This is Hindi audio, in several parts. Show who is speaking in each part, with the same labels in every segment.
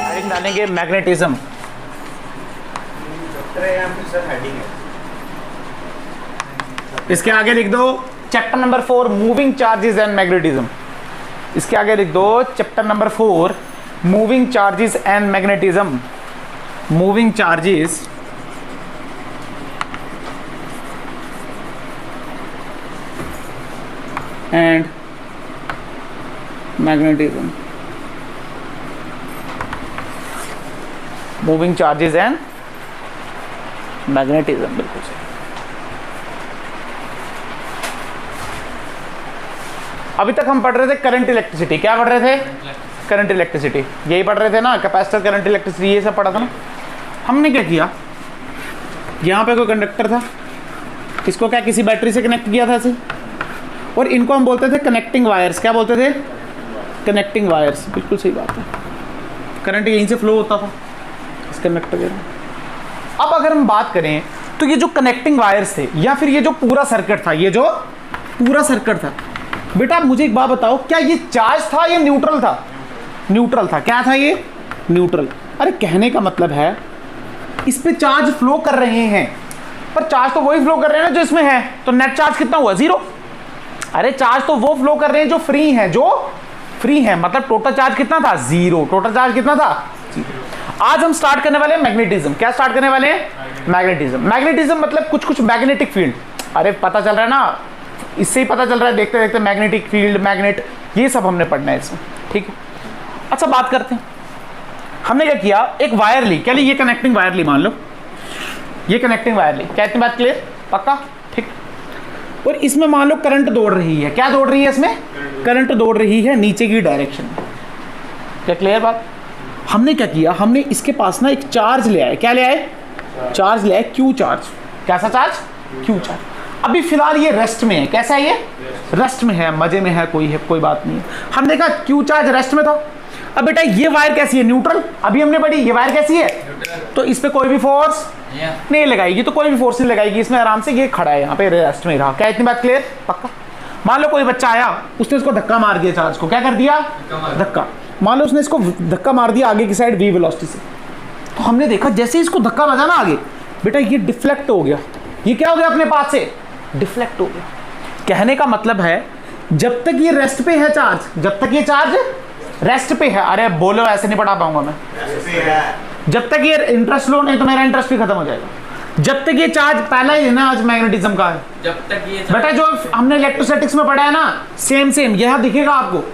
Speaker 1: हेडिंग डालेंगे मैग्नेटिज्म। इसके आगे लिख दो chapter number 4 moving charges and magnetism. इसके आगे लिख दो chapter number 4 moving charges and magnetism. Moving charges and magnetism. Moving charges and magnetism, बिल्कुल सही। अभी तक हम पढ़ रहे थे करंट इलेक्ट्रिसिटी। क्या पढ़ रहे थे? Current electricity. यही पढ़ रहे थे ना, कैपेसिटर, करंट, इलेक्ट्रिसिटी, ये सब पढ़ा था ना। हमने क्या किया, यहाँ पे कोई कंडक्टर था, इसको क्या किसी बैटरी से कनेक्ट किया था ऐसे, और इनको हम बोलते थे कनेक्टिंग वायर्स। क्या बोलते थे? कनेक्टिंग वायर्स, बिल्कुल सही बात है। करंट यहीं से फ्लो होता था इस कंडक्टर के। अब अगर हम बात करें तो ये जो कनेक्टिंग वायर्स थे या फिर ये जो पूरा सर्किट था, ये जो पूरा सर्किट था, बेटा मुझे एक बात बताओ, क्या ये चार्ज था या न्यूट्रल था? न्यूट्रल था। क्या था ये? न्यूट्रल। अरे कहने का मतलब है इस पे चार्ज फ्लो कर रहे हैं, पर चार्ज तो वही फ्लो कर रहे हैं ना जो इसमें है, तो नेट चार्ज कितना हुआ? 0। अरे चार्ज तो वो फ्लो कर रहे हैं जो फ्री है, जो फ्री है, मतलब टोटल चार्ज कितना था? 0। टोटल चार्ज कितना था? 0। आज हम स्टार्ट करने वाले हैं मैग्नेटिज्म। क्या स्टार्ट करने वाले हैं? मैग्नेटिज्म। मैग्नेटिज्म मतलब कुछ कुछ मैग्नेटिक फील्ड। अरे पता चल रहा है ना, इससे ही पता चल रहा है, देखते देखते मैग्नेटिक फील्ड, मैग्नेट, ये सब हमने पढ़ना है इसमें, ठीक है। अच्छा बात करते हैं, हमने क्या किया, एक वायर ली। क्या ली? ये कनेक्टिंग वायर ली, मान लो ये कनेक्टिंग वायर ली। क्या इतनी बात क्लियर? पक्का? ठीक। और इसमें मान लो करंट दौड़ रही है। क्या दौड़ रही है इसमें? करंट दौड़ रही है नीचे की डायरेक्शन में। क्या क्लियर बात? हमने क्या किया, हमने इसके पास ना एक चार्ज ले आए। क्या ले आए? चार्ज ले आए, क्यू चार्ज। कैसा चार्ज? Q charge. अभी फिलहाल ये रेस्ट में है। कैसा है ये? रेस्ट में है, मजे में है, कोई बात नहीं है। हम देखा क्यू चार्ज रेस्ट में था। अब बेटा ये वायर कैसी है? न्यूट्रल। अभी हमने पढ़ी ये वायर कैसी है? तो इस पे कोई भी फोर्स नहीं लगाएगी, तो कोई भी फोर्स नहीं लगाएगी इसमें, आराम से ये खड़ा है यहाँ पे, रेस्ट में रहा। क्या इतनी बात क्लियर? पक्का? मान लो कोई बच्चा आया, उसने इसको धक्का मार दिया, चार्ज को क्या कर दिया? धक्का। मान लो उसने इसको धक्का मार दिया आगे की साइड v वेलोसिटी से, तो हमने देखा जैसे इसको धक्का लगा ना आगे, बेटा ये डिफ्लेक्ट हो गया। ये क्या हो गया? अपने पास से डिफ्लेक्ट हो गया। कहने का मतलब है जब तक ये रेस्ट पे है चार्ज, जब तक ये चार्ज रेस्ट पे है, अरे बोलो ऐसे नहीं पढ़ा पाऊंगा मैं, जब तक ये इंटरेस्ट लो, नहीं तो मेरा इंटरेस्ट भी खत्म हो जाएगा। जब तक ये चार्ज, पहला ही है ना आज मैग्नेटिज्म का है,
Speaker 2: जब तक ये
Speaker 1: बेटा जो हमने इलेक्ट्रोस्टैटिक्स में पढ़ा है ना, सेम सेम यह दिखेगा आपको।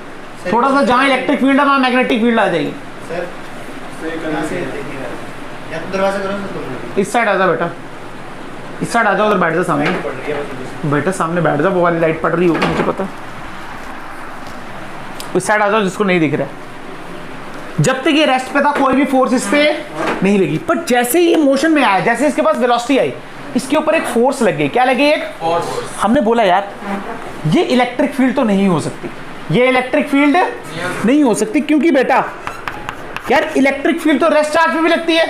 Speaker 1: थोड़ा सा जहां इलेक्ट्रिक फील्ड है वहां मैग्नेटिक फील्ड आ जाएगी। इस साइड आ जा बेटा, इस साइड आ जाओ, उधर बैठ जा सामने। बेटा सामने बैठ जा, वो वाली लाइट पड़ रही होगी मुझे पता। उस साइड आ जाओ जिसको नहीं दिख रहा है। जब तक ये रेस्ट पे था कोई भी फोर्स इस पे नहीं लगी, पर जैसे ही ये मोशन में आया, जैसे इसके पास वेलोसिटी आई, इसके ऊपर एक फोर्स लग गई। क्या लगी? एक फोर्स। हमने बोला यार ये इलेक्ट्रिक फील्ड तो नहीं हो सकती, ये इलेक्ट्रिक फील्ड नहीं हो सकती, क्योंकि बेटा यार इलेक्ट्रिक फील्ड तो रेस्ट चार्ज पे भी लगती है,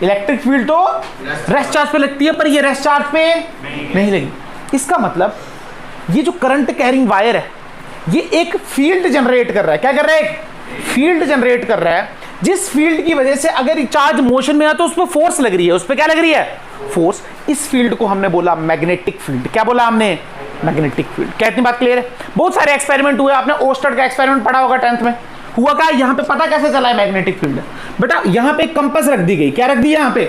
Speaker 1: इलेक्ट्रिक फील्ड तो रेस्ट चार्ज पे लगती है, पर ये रेस्ट चार्ज पे नहीं लगी। इसका मतलब ये जो करंट कैरिंग वायर है ये एक फील्ड जनरेट कर रहा है। क्या कर रहा है? एक फील्ड जनरेट कर रहा है, जिस फील्ड की वजह से अगर चार्ज मोशन में आया तो उस पर फोर्स लग रही है। उस पर क्या लग रही है? फोर्स। इस फील्ड को हमने बोला मैग्नेटिक फील्ड। क्या बोला हमने? Magnetic field. क्या इतनी बात क्लियर है? बहुत सारे एक्सपेरिमेंट हुए, आपने ओस्टर्ड का एक्सपेरिमेंट पढ़ा होगा 10th में। हुआ क्या? यहाँ पे पता कैसे चला है मैग्नेटिक फील्ड? बेटा यहाँ पे कंपास रख दी गई। क्या रख दी? यहाँ पे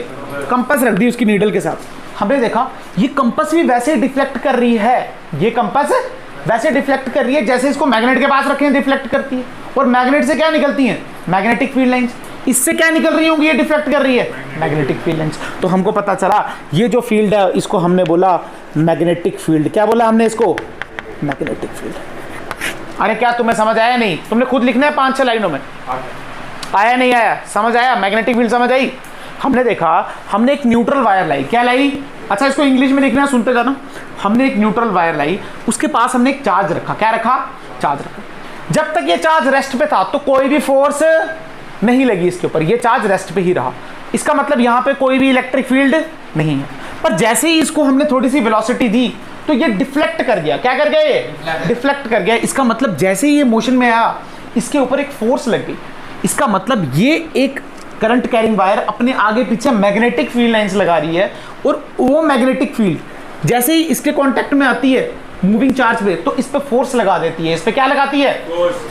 Speaker 1: कंपास रख दी उसकी नीडल के साथ। हमने देखा ये कंपास भी वैसे डिफ्लेक्ट कर रही है, ये कंपास वैसे डिफ्लेक्ट कर रही है जैसे इसको मैग्नेट के पास रखे हैं डिफ्लेक्ट करती है। और मैग्नेट से क्या निकलती है? Magnetic field lines. इससे क्या निकल रही होंगी? ये डिफ्लेक्ट कर रही है, मैग्नेटिक फील्ड लाइंस। तो हमको पता चला ये जो फील्ड है इसको हमने बोला मैग्नेटिक फील्ड। क्या बोला हमने इसको? Magnetic field. अरे क्या तुम्हें समझ आया? नहीं, तुमने खुद लिखना है 5-6 लाइनों में। आया नहीं आया? समझ आया? मैग्नेटिक फील्ड समझ आई? हमने देखा, हमने एक न्यूट्रल वायर लाई। क्या लाई? अच्छा इसको इंग्लिश में लिखना है, सुनते जाना। हमने एक न्यूट्रल वायर लाई, उसके पास हमने एक चार्ज रखा। क्या रखा? चार्ज रखा। जब तक ये चार्ज रेस्ट पे था तो कोई भी फोर्स नहीं लगी इसके ऊपर, ये चार्ज रेस्ट पे ही रहा। इसका मतलब यहाँ पे कोई भी इलेक्ट्रिक फील्ड नहीं है। पर जैसे ही इसको हमने थोड़ी सी वेलोसिटी दी तो ये डिफ्लेक्ट कर गया। क्या कर गया? ये डिफ्लेक्ट कर गया। इसका मतलब जैसे ही ये मोशन में आया इसके ऊपर एक फोर्स लग गई, इसका मतलब ये एक करंट कैरिंग वायर अपने आगे पीछे मैग्नेटिक फील्ड लाइंस लगा रही है, और वो मैग्नेटिक फील्ड जैसे ही इसके कांटेक्ट में आती है मूविंग चार्ज पे, तो इस पे फोर्स लगा देती है। इस पे क्या लगाती है?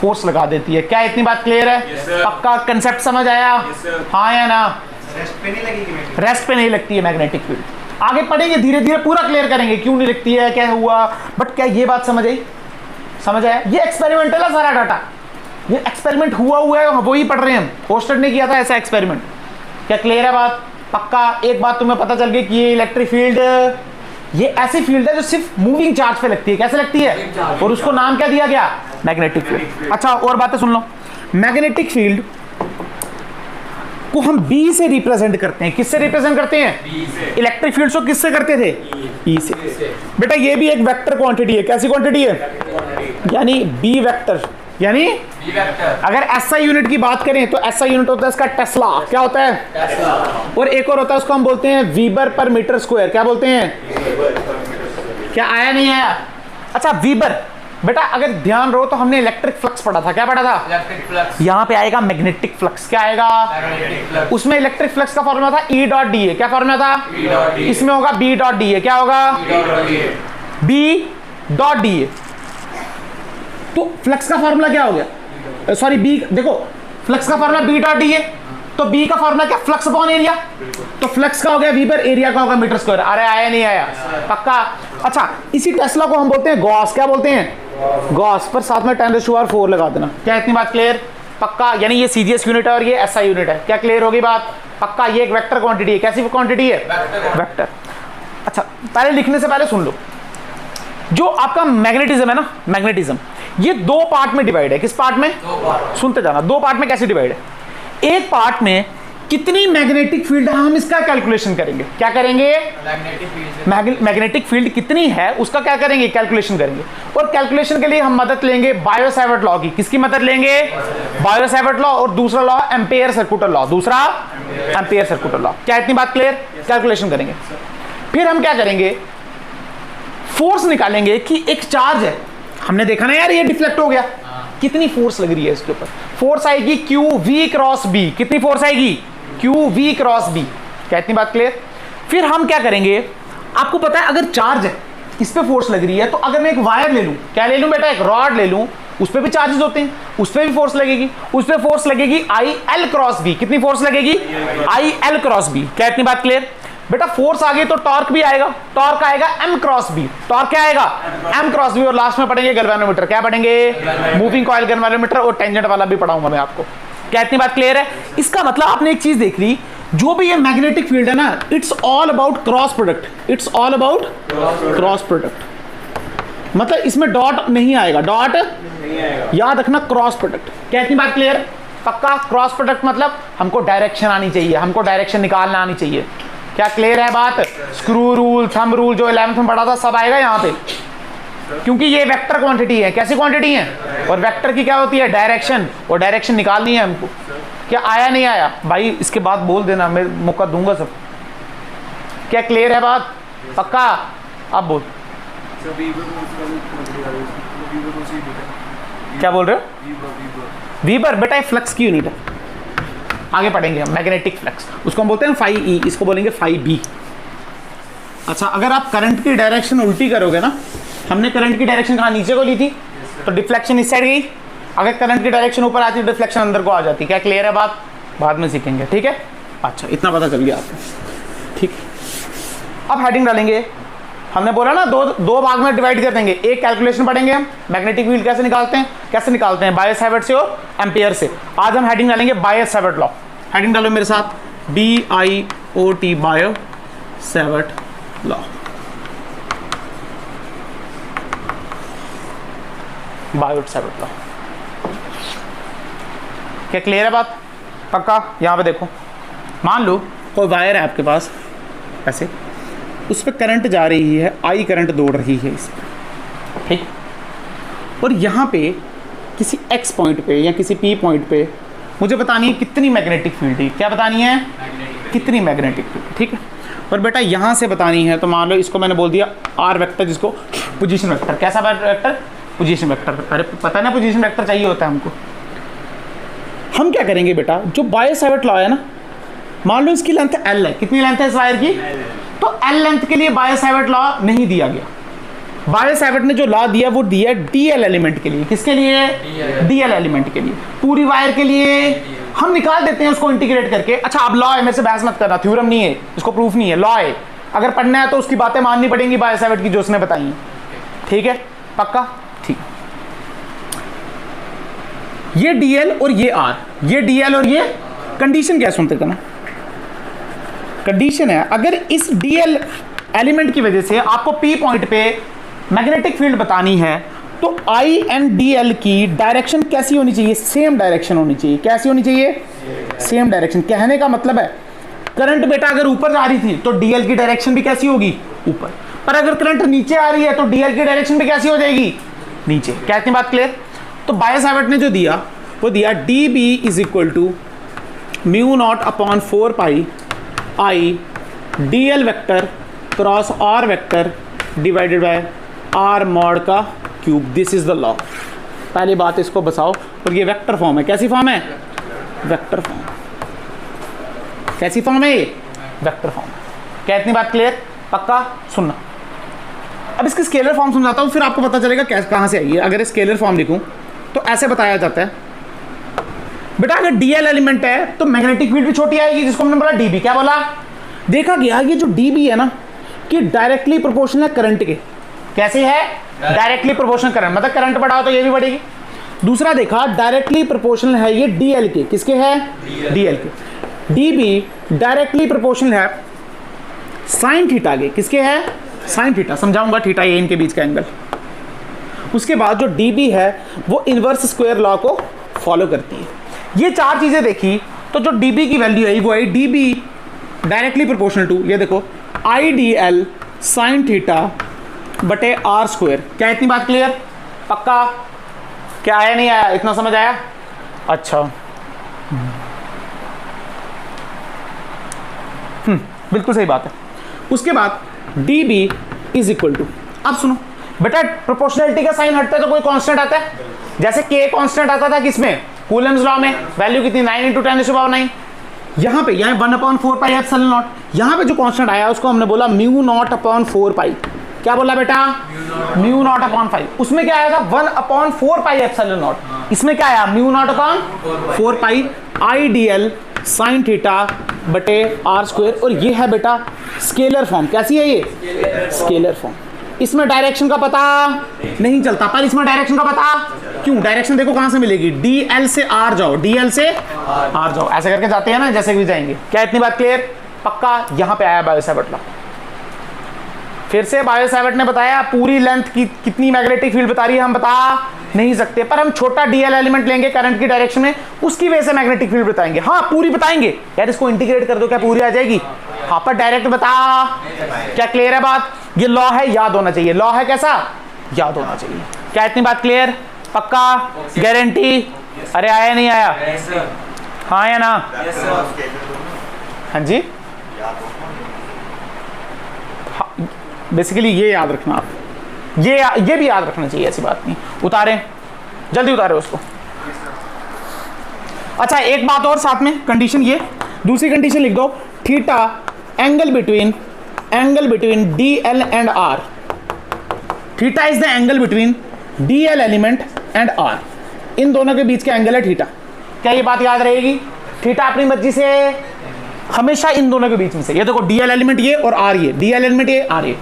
Speaker 1: फोर्स लगा देती है। क्या इतनी बात क्लियर है? पक्का कंसेप्ट समझ आया? हाँ या ना? रेस्ट पे नहीं लगती है मैग्नेटिक फील्ड। आगे पढ़ेंगे धीरे धीरे, पूरा क्लियर करेंगे क्यों नहीं लगती है, क्या हुआ, बट क्या ये बात समझ आई? समझ आया? ये एक्सपेरिमेंटल है सारा डाटा, ये एक्सपेरिमेंट हुआ है, वो ही पढ़ रहे हैं हम, पोस्टर ने किया था ऐसा एक्सपेरिमेंट। क्या क्लियर है बात? पक्का एक बात तुम्हें पता चल गई कि ये इलेक्ट्रिक फील्ड, ये ऐसी फील्ड है जो सिर्फ मूविंग चार्ज पे लगती है। कैसे लगती है? और उसको नाम क्या दिया गया? Magnetic field. अच्छा और बातें सुन लो। मैग्नेटिक फील्ड को हम बी से रिप्रेजेंट करते हैं। किससे रिप्रेजेंट करते हैं? इलेक्ट्रिक फील्ड को किससे करते थे? ई से। बेटा ये भी एक वेक्टर क्वांटिटी है। कैसी क्वांटिटी है? यानी बी वेक्टर, यानी अगर एसआई यूनिट की बात करें तो एसआई यूनिट होता है इसका टेस्ला। क्या होता है? टेस्ला। और एक और होता है उसको हम बोलते हैं वीबर पर मीटर स्क्वायर। क्या बोलते हैं? क्या आया नहीं आया? अच्छा वीबर, बेटा अगर ध्यान रहो तो हमने इलेक्ट्रिक फ्लक्स पढ़ा था। क्या पढ़ा था? Electric flux. यहाँ पे आएगा मैग्नेटिक फ्लक्स। क्या आएगा? Magnetic flux. उसमें इलेक्ट्रिक फ्लक्स का फॉर्मूला था ई डॉट डी ए। क्या फॉर्मूला था? इसमें होगा बी डॉट डी ए। क्या होगा? B dot D A. तो फ्लक्स का फॉर्मूला क्या हो गया? सॉरी बी, देखो फ्लक्स का फॉर्मूला बी डॉट डी है, तो बी का फॉर्मूला क्या? Flux upon area. तो फ्लक्स का हो गया वीबर, एरिया का होगा मीटर स्क्वायर। अरे आया नहीं आया? पक्का। अच्छा इसी टेस्ला को हम बोलते हैं गॉस। क्या बोलते हैं? गॉस। पर साथ में 10⁴ लगा देना। क्या इतनी बात क्लियर? पक्का। यानी ये सीजीएस यूनिट है और ये एसआई यूनिट है। क्या क्लियर होगी बात? पक्का। ये एक वेक्टर क्वांटिटी है। कैसी क्वांटिटी है? वेक्टर। अच्छा पहले लिखने से पहले सुन लो, जो आपका मैग्नेटिज्म है ना, मैग्नेटिज्म ये दो पार्ट में डिवाइड है। किस पार्ट में? सुनते जाना। दो पार्ट में कैसे डिवाइड है? एक पार्ट में कितनी मैग्नेटिक फील्ड है हम इसका कैलकुलेशन करेंगे। क्या करेंगे? मैग्नेटिक फील्ड कितनी है उसका क्या करेंगे? कैलकुलेशन करेंगे। और कैलकुलेशन के लिए हम मदद लेंगे बायो-सैवर्ट लॉ की। किसकी मदद लेंगे? Bio-Savart law. और दूसरा लॉ एम्पेयर सर्कुलर लॉ। दूसरा एम्पेयर सर्कुलर लॉ। क्या इतनी बात क्लियर? कैलकुलेशन करेंगे। फिर हम क्या करेंगे? फोर्स निकालेंगे कि एक चार्ज है, हमने देखा ना यार ये डिफ्लेक्ट हो गया, कितनी फोर्स लग रही है इसके ऊपर। फोर्स आएगी क्यू वी क्रॉस बी। कितनी फोर्स आएगी? Q V cross B. क्या इतनी बात क्लियर? फिर हम क्या करेंगे? आपको पता है अगर चार्ज है इस पे फोर्स लग रही है, तो अगर मैं एक वायर ले लूं, क्या ले लूं बेटा? एक रॉड ले लूं, उस पे भी चार्जेस होते हैं, उस पे भी फोर्स लगेगी। उस पे फोर्स लगेगी आई एल क्रॉस बी। कितनी फोर्स लगेगी? I L cross B. क्या इतनी बात क्लियर? बेटा फोर्स आ गई तो टॉर्क भी आएगा। टॉर्क आएगा एम क्रॉस बी। टॉर्क क्या आएगा? M cross B. और लास्ट में पढ़ेंगे गैल्वेनोमीटर। क्या पढ़ेंगे? Moving coil galvanometer. और टेंजेंट वाला भी पढ़ाऊंगा मैं आपको। क्या इतनी बात क्लियर है? इसका मतलब आपने एक चीज देख ली, जो भी ये मैग्नेटिक फील्ड है ना, it's all about cross product. It's all about cross product. मतलब इसमें डॉट नहीं आएगा, डॉट याद रखना, क्रॉस प्रोडक्ट। क्या इतनी बात क्लियर? पक्का। क्रॉस प्रोडक्ट मतलब हमको डायरेक्शन आनी चाहिए, हमको डायरेक्शन निकालना आनी चाहिए। क्या क्लियर है बात? स्क्रू रूल, थंब रूल जो 11th में पढ़ा था सब आएगा यहाँ पे, क्योंकि ये वेक्टर क्वांटिटी है। कैसी क्वांटिटी है? और वेक्टर की क्या होती है? डायरेक्शन। और डायरेक्शन निकालनी है हमको। क्या आया नहीं आया? भाई इसके बाद बोल देना, मैं मौका दूंगा सब। क्या क्लियर है बात? पक्का। अब बोल। क्या बोल रहे हो? वीबर बेटा फ्लक्स की यूनिट है। आगे पढ़ेंगे हम मैग्नेटिक फ्लक्स, उसको हम बोलते हैं फाई ई, इसको बोलेंगे फाई बी। अच्छा अगर आप करंट की डायरेक्शन उल्टी करोगे ना, हमने करंट की डायरेक्शन कहाँ नीचे को ली थी, तो डिफ्लेक्शन इस साइड गई। अगर करंट की डायरेक्शन ऊपर आती है, डिफ्लेक्शन अंदर को आ जाती। क्या क्लियर है बात? बाद में सीखेंगे, ठीक है। अच्छा इतना पता चल गया आपको, ठीक। अब हेडिंग डालेंगे। हमने बोला ना दो भाग में डिवाइड कर देंगे। एक कैलकुलेशन पढ़ेंगे हम, मैग्नेटिक फील्ड कैसे निकालते हैं बायो-सैवर्ट से और एम्पियर से। आज हम हेडिंग डालेंगे बायो-सैवर्ट लॉ। हेडिंग डालो मेरे साथ, BIOT bio-Savart law. Bio-Savart law. क्या क्लियर है बात? पक्का। यहां पे देखो, मान लो कोई वायर है आपके पास ऐसे, उस पर करंट जा रही है, आई करंट दौड़ रही है इस पर, ठीक। और यहाँ पे किसी एक्स पॉइंट पे या किसी पी पॉइंट पे मुझे बतानी है कितनी मैग्नेटिक फील्ड है। क्या बतानी है? कितनी मैग्नेटिक फील्ड, ठीक है। और बेटा यहाँ से बतानी है, तो मान लो इसको मैंने बोल दिया आर वेक्टर, जिसको पोजीशन वेक्टर। कैसा वेक्टर? Position vector. अरे पता है ना पोजीशन वेक्टर चाहिए होता है हमको, हम क्या करेंगे बेटा, जो बायो-सैवर्ट लॉ है ना, मान लो इसकी लेंथ L है, कितनी लेंथ है इस वायर की, तो L लेंथ के लिए बायो-सैवर्ट लॉ नहीं दिया गया। बायो-सैवर्ट ने जो लॉ दिया वो दिया DL एलिमेंट के लिए। किसके लिए? DL एलिमेंट के लिए। पूरी वायर के लिए हम निकाल देते हैं उसको इंटीग्रेट करके। अच्छा अब लॉ है, मेरे से बहस मत करना, थ्योरम नहीं है, इसको प्रूफ नहीं है, लॉ है। अगर पढ़ना है तो उसकी बातें माननी पड़ेंगी बायो-सैवर्ट की जो उसने बताई है। ठीक है, पक्का? ठीक। ये DL और ये R, ये DL और ये कंडीशन क्या सुनते थे ना, कंडीशन है अगर इस DL एलिमेंट की वजह से आपको P पॉइंट पे मैग्नेटिक फील्ड बतानी है तो I एंड DL की डायरेक्शन कैसी होनी चाहिए? सेम डायरेक्शन होनी चाहिए। कैसी होनी चाहिए? Same direction. कहने का मतलब है करंट बेटा अगर ऊपर जा रही थी तो DL की डायरेक्शन भी कैसी होगी? ऊपर। पर अगर करंट नीचे आ रही है तो DL की डायरेक्शन भी कैसी हो जाएगी? नीचे। क्या इतनी बात क्लियर? तो बायो-सैवर्ट ने जो दिया वो दिया dB is equal to mu not upon 4 pi I DL vector cross R vector divided by R mod का cube. This is the law. पहली बात इसको बसाओ। और ये वेक्टर फॉर्म है। कैसी फॉर्म है? Vector form. कैसी फॉर्म है ये? Vector form. क्या इतनी बात क्लियर? पक्का? सुनना अब इसकी स्केलर फॉर्म समझाता हूँ, फिर आपको पता चलेगा कैसे कहाँ से आई है। अगर स्केलर फॉर्म लिखूँ तो ऐसे बताया जाता है बेटा, अगर DL एलिमेंट है तो मैग्नेटिक फील्ड भी छोटी आएगी, जिसको हमने बोला DB। क्या बोला? देखा गया ये जो DB है ना कि डायरेक्टली प्रोपोर्शनल है करंट के। कैसे है? डायरेक्टली प्रोपोर्शनल करंट, मतलब करंट बढ़ाओ तो ये भी बढ़ेगी। दूसरा देखा डायरेक्टली प्रोपोर्शनल है ये DL के। किसके है? DL के। DB डायरेक्टली प्रोपोर्शनल है साइन थीटा के। किसके है? Sine theta. समझाऊंगा, थीटा ये इनके बीच का एंगल। उसके बाद जो DB है वो इनवर्स स्क्वायर लॉ को फॉलो करती है। ये चार चीजें देखी तो जो DB की वैल्यू आई वो आई DB डायरेक्टली प्रोपोर्शनल टू, ये देखो, IDL साइन थीटा बटे R स्क्वायर। क्या इतनी बात क्लियर? पक्का? क्या आया नहीं आया? इतना समझ आया? अच्छा बिल्कुल सही बात है। उसके बाद DB इज इक्वल टू, अब सुनो बेटा, प्रोपोर्शनलिटी का साइन हटता है तो कोई कांस्टेंट आता है। जैसे K कांस्टेंट आता था किसमें? कूलम्स लॉ में। वैल्यू कितनी? 9 × 10⁹ यहाँ पे 1/4 पाई एप्सिलॉन नॉट। यहाँ पे जो कांस्टेंट आया उसको हमने बोला म्यू नॉट अपॉन 4 पाई। क्या बोला बेटा? Mu naught upon 5। उसमें क्या आएगा? 1/4 पाई एप्सिलॉन नॉट। इसमें क्या आया? म्यू नॉट अपॉन 4 पाई IDL साइन थीटा बटे R स्क्वायर। और ये है बेटा स्केलर फॉर्म। कैसी है ये? Scalar form. इसमें डायरेक्शन का पता नहीं चलता, पर इसमें डायरेक्शन का पता। क्यों? डायरेक्शन देखो कहां से मिलेगी? DL से R जाओ, DL से R जाओ, ऐसे करके जाते हैं ना, जैसे भी जाएंगे। क्या इतनी बात क्लियर? पक्का? यहां पे आया बायो-सैवर्ट लॉ। फिर से बायो-सैवर्ट ने बताया पूरी लेंथ की कितनी मैग्नेटिक फील्ड बता रही है हम बता नहीं सकते, पर हम छोटा DL एलिमेंट लेंगे करंट की डायरेक्शन में, उसकी वजह से मैग्नेटिक फील्ड बताएंगे। हाँ पूरी बताएंगे यार, इसको इंटीग्रेट कर दो, क्या पूरी आ जाएगी? हाँ, पर डायरेक्ट बता। क्या क्लियर है बात? ये लॉ है, याद होना चाहिए। लॉ है कैसा? याद होना चाहिए। क्या इतनी बात क्लियर? पक्का? गारंटी? अरे आया नहीं आया? हाँ या ना? हाँ जी। बेसिकली ये याद रखना आप, ये भी याद रखना चाहिए, ऐसी बात नहीं। उतारें, जल्दी उतारे उसको। अच्छा एक बात और साथ में, कंडीशन ये, दूसरी कंडीशन लिख दो, theta angle between DL and R। Theta is the angle between DL element and R। इन दोनों के बीच का एंगल है थीटा। क्या ये बात याद रहेगी? थीटा अपनी मर्जी से हमेशा इन दोनों के बीच में से, ये देखो DL एलिमेंट ये और R ये, DL एलिमेंट ये, R ये।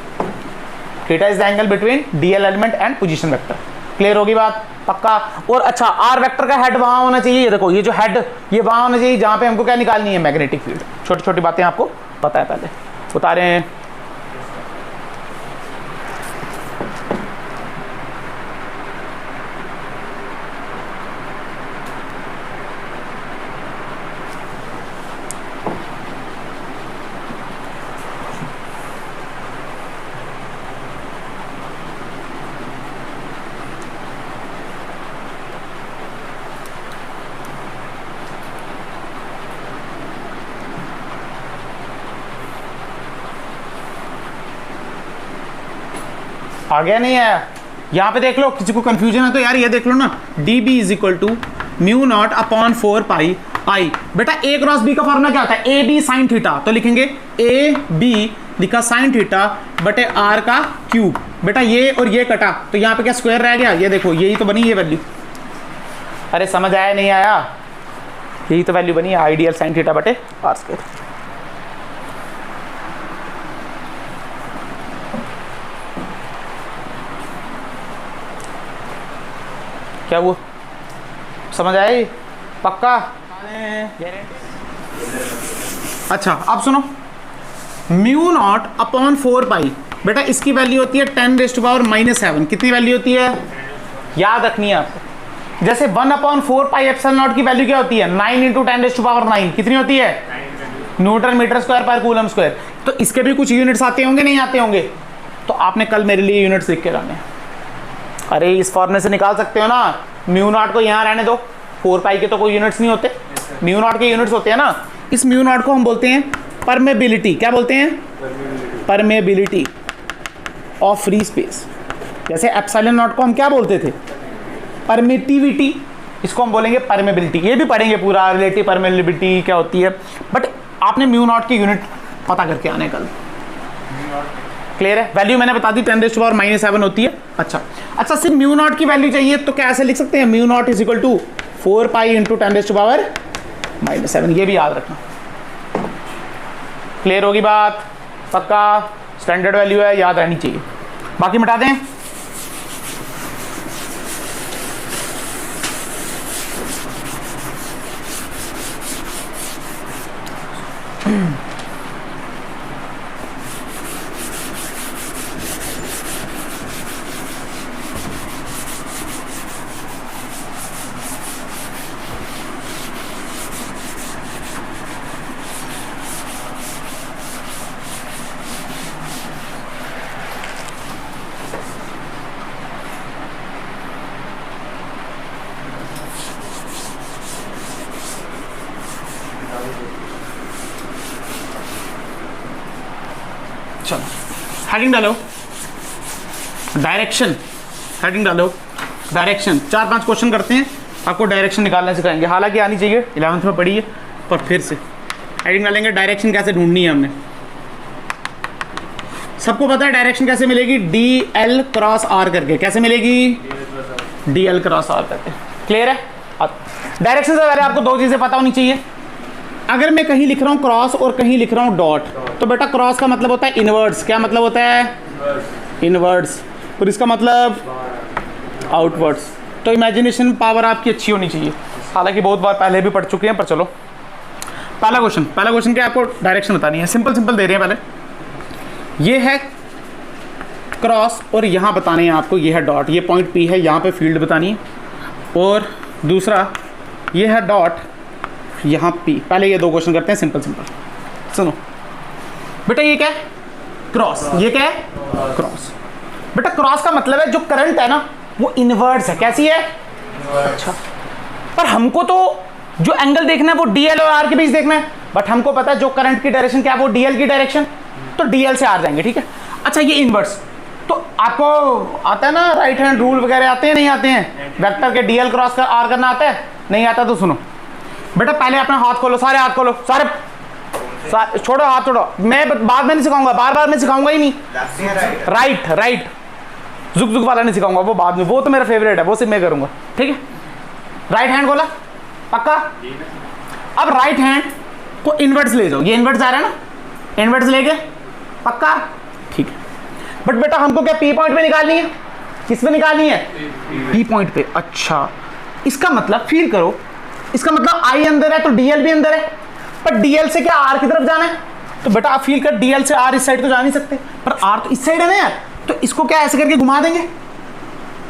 Speaker 1: Theta is the angle between DL element and position vector. Clear होगी बात? पक्का? और अच्छा R वेक्टर का हेड वहां होना चाहिए, ये देखो ये जो हेड ये वहां होना चाहिए जहां पे हमको क्या निकालनी है? Magnetic field. छोटी छोटी बातें आपको पता है पहले। उतारें। आ गया नहीं आया? यहाँ पे देख लो, किसी को कंफ्यूजन है तो यार ये देख लो ना, DB is equal to mu not upon 4 pi I. बेटा ए क्रॉस बी का फॉर्मूला क्या होता है, ए बी साइन थीटा, तो लिखेंगे ए बी लिखा साइन थीटा बटे आर का क्यूब। बेटा ये और ये कटा तो यहाँ पे क्या स्क्वायर रह गया, ये देखो यही तो बनी ये वैल्यू। अरे समझ आया नहीं आया, यही तो वैल्यू बनी आइडियल साइन थीटा बटे आर स्क्वायर। क्या वो समझ आया पक्का? अच्छा अब सुनो, म्यू नॉट अपॉन 4 पाई, बेटा इसकी वैल्यू होती है 10⁻⁻7। कितनी वैल्यू होती है याद रखनी है आपको। जैसे 1/4 पाई एप्सिलॉन नॉट की वैल्यू क्या होती है 9 × 10⁻⁹ कितनी होती है न्यूटन मीटर स्क्वायर पर कूलम स्क्वायर। तो इसके भी कुछ यूनिट्स आते होंगे नहीं आते होंगे, तो आपने कल मेरे लिए यूनिट्स लिख के लाने। अरे इस फॉर्मूले से निकाल सकते हो ना, म्यू नॉट को यहाँ रहने दो, 4 पाई के तो कोई यूनिट्स नहीं होते, म्यू नॉट के यूनिट्स होते हैं ना। इस म्यू नॉट को हम बोलते हैं परमेबिलिटी। क्या बोलते हैं? Permeability of free space. जैसे एप्सिलॉन नॉट को हम क्या बोलते थे परमिटिविटी, इसको हम बोलेंगे परमेबिलिटी। ये भी पढ़ेंगे पूरा रिलेटिव परमेबिलिटी क्या होती है, बट आपने म्यू नॉट की यूनिट पता करके आने कल। क्लियर है? वैल्यू मैंने बता दी 10⁻⁻7 होती है। अच्छा सिर्फ म्यू नॉट की वैल्यू चाहिए तो क्या ऐसे लिख सकते हैं, mu not is equal to 4 pi × 10⁻⁻7। ये भी याद रखना। क्लियर होगी बात? पक्का स्टैंडर्ड वैल्यू है, याद रहनी चाहिए। बाकी मिटा दें। चलो हेडिंग डालो, डायरेक्शन। हेडिंग डालो डायरेक्शन। 4-5 क्वेश्चन करते हैं, आपको डायरेक्शन निकालना सिखाएंगे। हालांकि आनी चाहिए, 11th में पढ़ी है, पर फिर से हेडिंग डालेंगे डायरेक्शन कैसे ढूंढनी है हमने। सबको पता है डायरेक्शन कैसे मिलेगी, DL क्रॉस R करके। कैसे मिलेगी? DL क्रॉस R करके। क्लियर है? डायरेक्शन से पहले आपको 2 चीजें पता होनी चाहिए। अगर मैं कहीं लिख रहा हूँ क्रॉस और कहीं लिख रहा हूँ डॉट, तो बेटा क्रॉस का मतलब होता है इनवर्ड्स। क्या मतलब होता है? इनवर्ड्स। और इसका मतलब आउटवर्ड्स। तो इमेजिनेशन पावर आपकी अच्छी होनी चाहिए, हालांकि बहुत बार पहले भी पढ़ चुके हैं, पर चलो। पहला क्वेश्चन क्या, आपको डायरेक्शन बतानी है। सिंपल दे रहे हैं पहले। ये है क्रॉस और यहाँ बताने हैं आपको, ये है डॉट, ये पॉइंट P है, यहाँ पे फील्ड बतानी है। और दूसरा ये है डॉट, यहाँ P। पहले ये 2 क्वेश्चन करते हैं सिंपल। सुनो बेटा, ये क्या है? क्रॉस। ये क्या है? क्रॉस। बेटा क्रॉस का मतलब है जो करंट है ना वो इनवर्ड्स है। कैसी है? अच्छा, पर हमको तो जो एंगल देखना है वो DL और R के बीच देखना है, बट हमको पता है जो करंट की डायरेक्शन क्या है वो DL की डायरेक्शन, तो DL से R जाएंगे। ठीक है। अच्छा ये इनवर्स, तो आपको आता है ना राइट हैंड रूल वगैरह आते हैं नहीं आते हैं? वेक्टर के DL क्रॉस का R करना आता है? नहीं आता तो सुनो बेटा, पहले अपना हाथ खोलो, सारे हाथ खोलो, सारे छोड़ो, हाथ छोड़ो। मैं बाद में नहीं सिखाऊंगा, बार मैं सिखाऊंगा ही नहीं। राइट जुग वाला नहीं सिखाऊंगा, वो बाद में, वो तो मेरा फेवरेट है, वो सिर्फ मैं करूंगा। ठीक है। राइट हैंड खोला, पक्का? अब राइट हैंड को इनवर्ट्स ले जाओ, ये इनवर्ट्स आ रहा है ना, इनवर्ट्स लेके, पक्का? ठीक है। बट बेटा हमको क्या P पॉइंट पे निकालनी है? किस पे निकालनी है? P पॉइंट पे। अच्छा, इसका मतलब फील करो, इसका मतलब I अंदर है तो DL भी अंदर है, पर DL से क्या R की तरफ जाना है? तो बेटा आप फील कर, DL से R इस साइड तो जा नहीं सकते, पर R तो इस साइड है ना यार, तो इसको क्या ऐसे करके घुमा देंगे,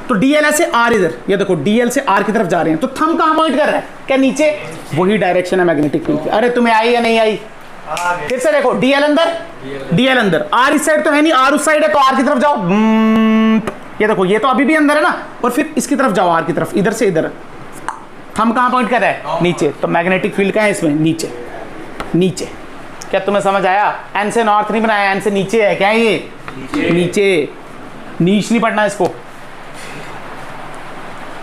Speaker 1: तो DL से R इधर, ये देखो DL से R की तरफ जा रहे हैं, तो थंब कहाँ पॉइंट कर रहा है? क्या नीचे? वही डायरेक्शन है मैग्नेटिक फील्ड की। अरे तुम्हें आई या नहीं आई? फिर से देखो, DL अंदर, R इस साइड तो है नहीं, R उस साइड है, तो R की तरफ जाओ। ये देखो, ये तो अभी भी अंदर है ना, और फिर इसकी तरफ जाओ, R की तरफ, इधर से इधर। थंब कहाँ पॉइंट कर रहा है? नीचे। तो मैग्नेटिक फील्ड कहाँ है इसमें? नीचे। क्या तुम्हें समझ आया? एन से नॉर्थ नहीं बनाया, एन से नीचे है। क्या है ये? नीचे। नीच नहीं पढ़ना इसको,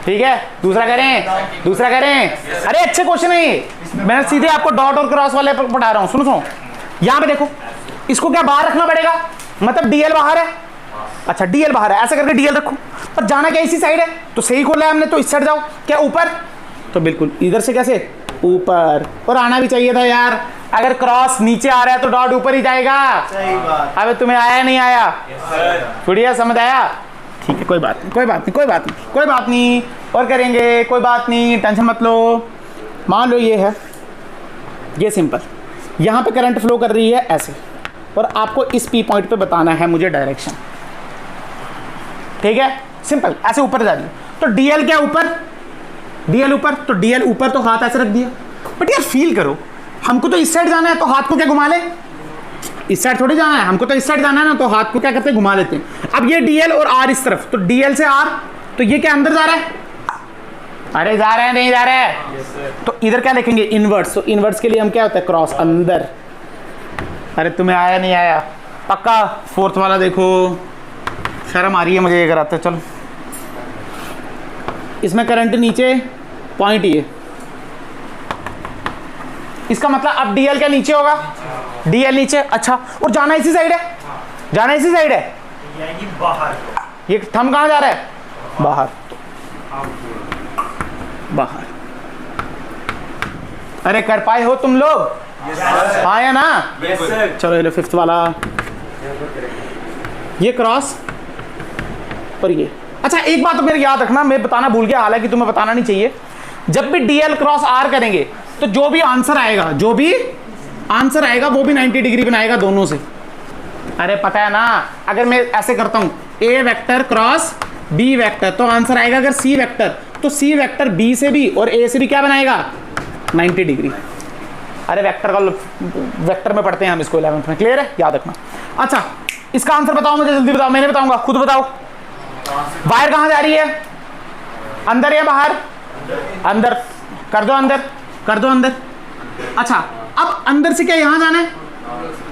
Speaker 1: ठीक है, दूसरा करें, दूसरा करें। अरे अच्छे क्वेश्चन है ये, मैं सीधे आपको डॉट और क्रॉस वाले पर पढ़ा रहा हूँ। सुनो सुनो, यहाँ पे देखो, इसको क्या बाहर रखना पड़ेगा, मतलब डीएल बाहर है। अच्छा डीएल बाहर है, ऐसे करके डीएल रखो, पर जाना क्या इसी साइड है, तो सही खोला है हमने, तो इस साइड जाओ। क्या ऊपर, तो बिल्कुल इधर से कैसे ऊपर, और आना भी चाहिए था यार। अगर क्रॉस नीचे आ रहा है तो डॉट ऊपर ही जाएगा।
Speaker 2: सही बात।
Speaker 1: अबे तुम्हें आया नहीं आया, बढ़िया समझ आया। ठीक है, कोई बात नहीं, कोई बात नहीं, कोई बात नहीं, कोई बात नहीं, और करेंगे, कोई बात नहीं, टेंशन मत लो। मान लो ये है, ये सिंपल, यहाँ पे करंट फ्लो कर रही है ऐसे, और आपको इस पी पॉइंट पे बताना है मुझे डायरेक्शन। ठीक है, सिंपल, ऐसे ऊपर जा रही है, तो डीएल क्या ऊपर, डीएल ऊपर, तो डीएल ऊपर, तो हाथ ऐसे रख दिया। बट यार फील करो, हमको तो इस साइड जाना है, तो हाथ को क्या घुमा ले, इस साइड थोड़ी जाना है, हमको तो इस साइड जाना है ना, तो हाथ को क्या करते हैं, घुमा लेते हैं। अब ये डीएल और आर इस तरफ, तो डीएल से आर, तो ये क्या अंदर जा रहा है, अरे जा रहा है, नहीं जा रहा है, तो इधर क्या लिखेंगे, इनवर्स। तो इनवर्स के लिए हम क्या होता है, क्रॉस अंदर। अरे तुम्हें आया नहीं आया, पक्का फोर्थ वाला देखो, शर्म आ रही है मुझे ये कराते। चलो, इसमें करंट नीचे, पॉइंट ये, इसका मतलब अब डीएल क्या नीचे होगा, डीएल नीचे। अच्छा, और जाना इसी साइड है, जाना इसी साइड है,
Speaker 2: बाहर,
Speaker 1: ये थंब कहाँ जा रहा है, बाहर, बाहर। अरे कर पाए हो तुम लोग, हाँ या ना, चलो ये लो फिफ्थ वाला, ये क्रॉस और ये। अच्छा एक बात तो मेरे याद रखना, मैं बताना भूल गया, हालांकि तुम्हें बताना नहीं चाहिए, जब भी डीएल क्रॉस आर करेंगे तो जो भी आंसर आएगा, जो भी आंसर आएगा वो भी 90 डिग्री बनाएगा दोनों से। अरे पता है ना, अगर मैं ऐसे करता हूं ए वेक्टर क्रॉस बी वेक्टर, तो आंसर आएगा अगर सी वेक्टर, तो सी वेक्टर बी से भी और ए से भी क्या बनाएगा, 90 डिग्री। अरे वेक्टर का वेक्टर में पढ़ते हैं हम इसको 11th में, क्लियर है, याद रखना। अच्छा इसका आंसर बताओ मुझे, जल्दी बताओ, मैंने बताऊंगा, खुद बताओ। वायर कहां जा रही है, अंदर या बाहर, अंदर, कर दो अंदर, कर दो अंदर। अच्छा अब अंदर से क्या यहां जाना है,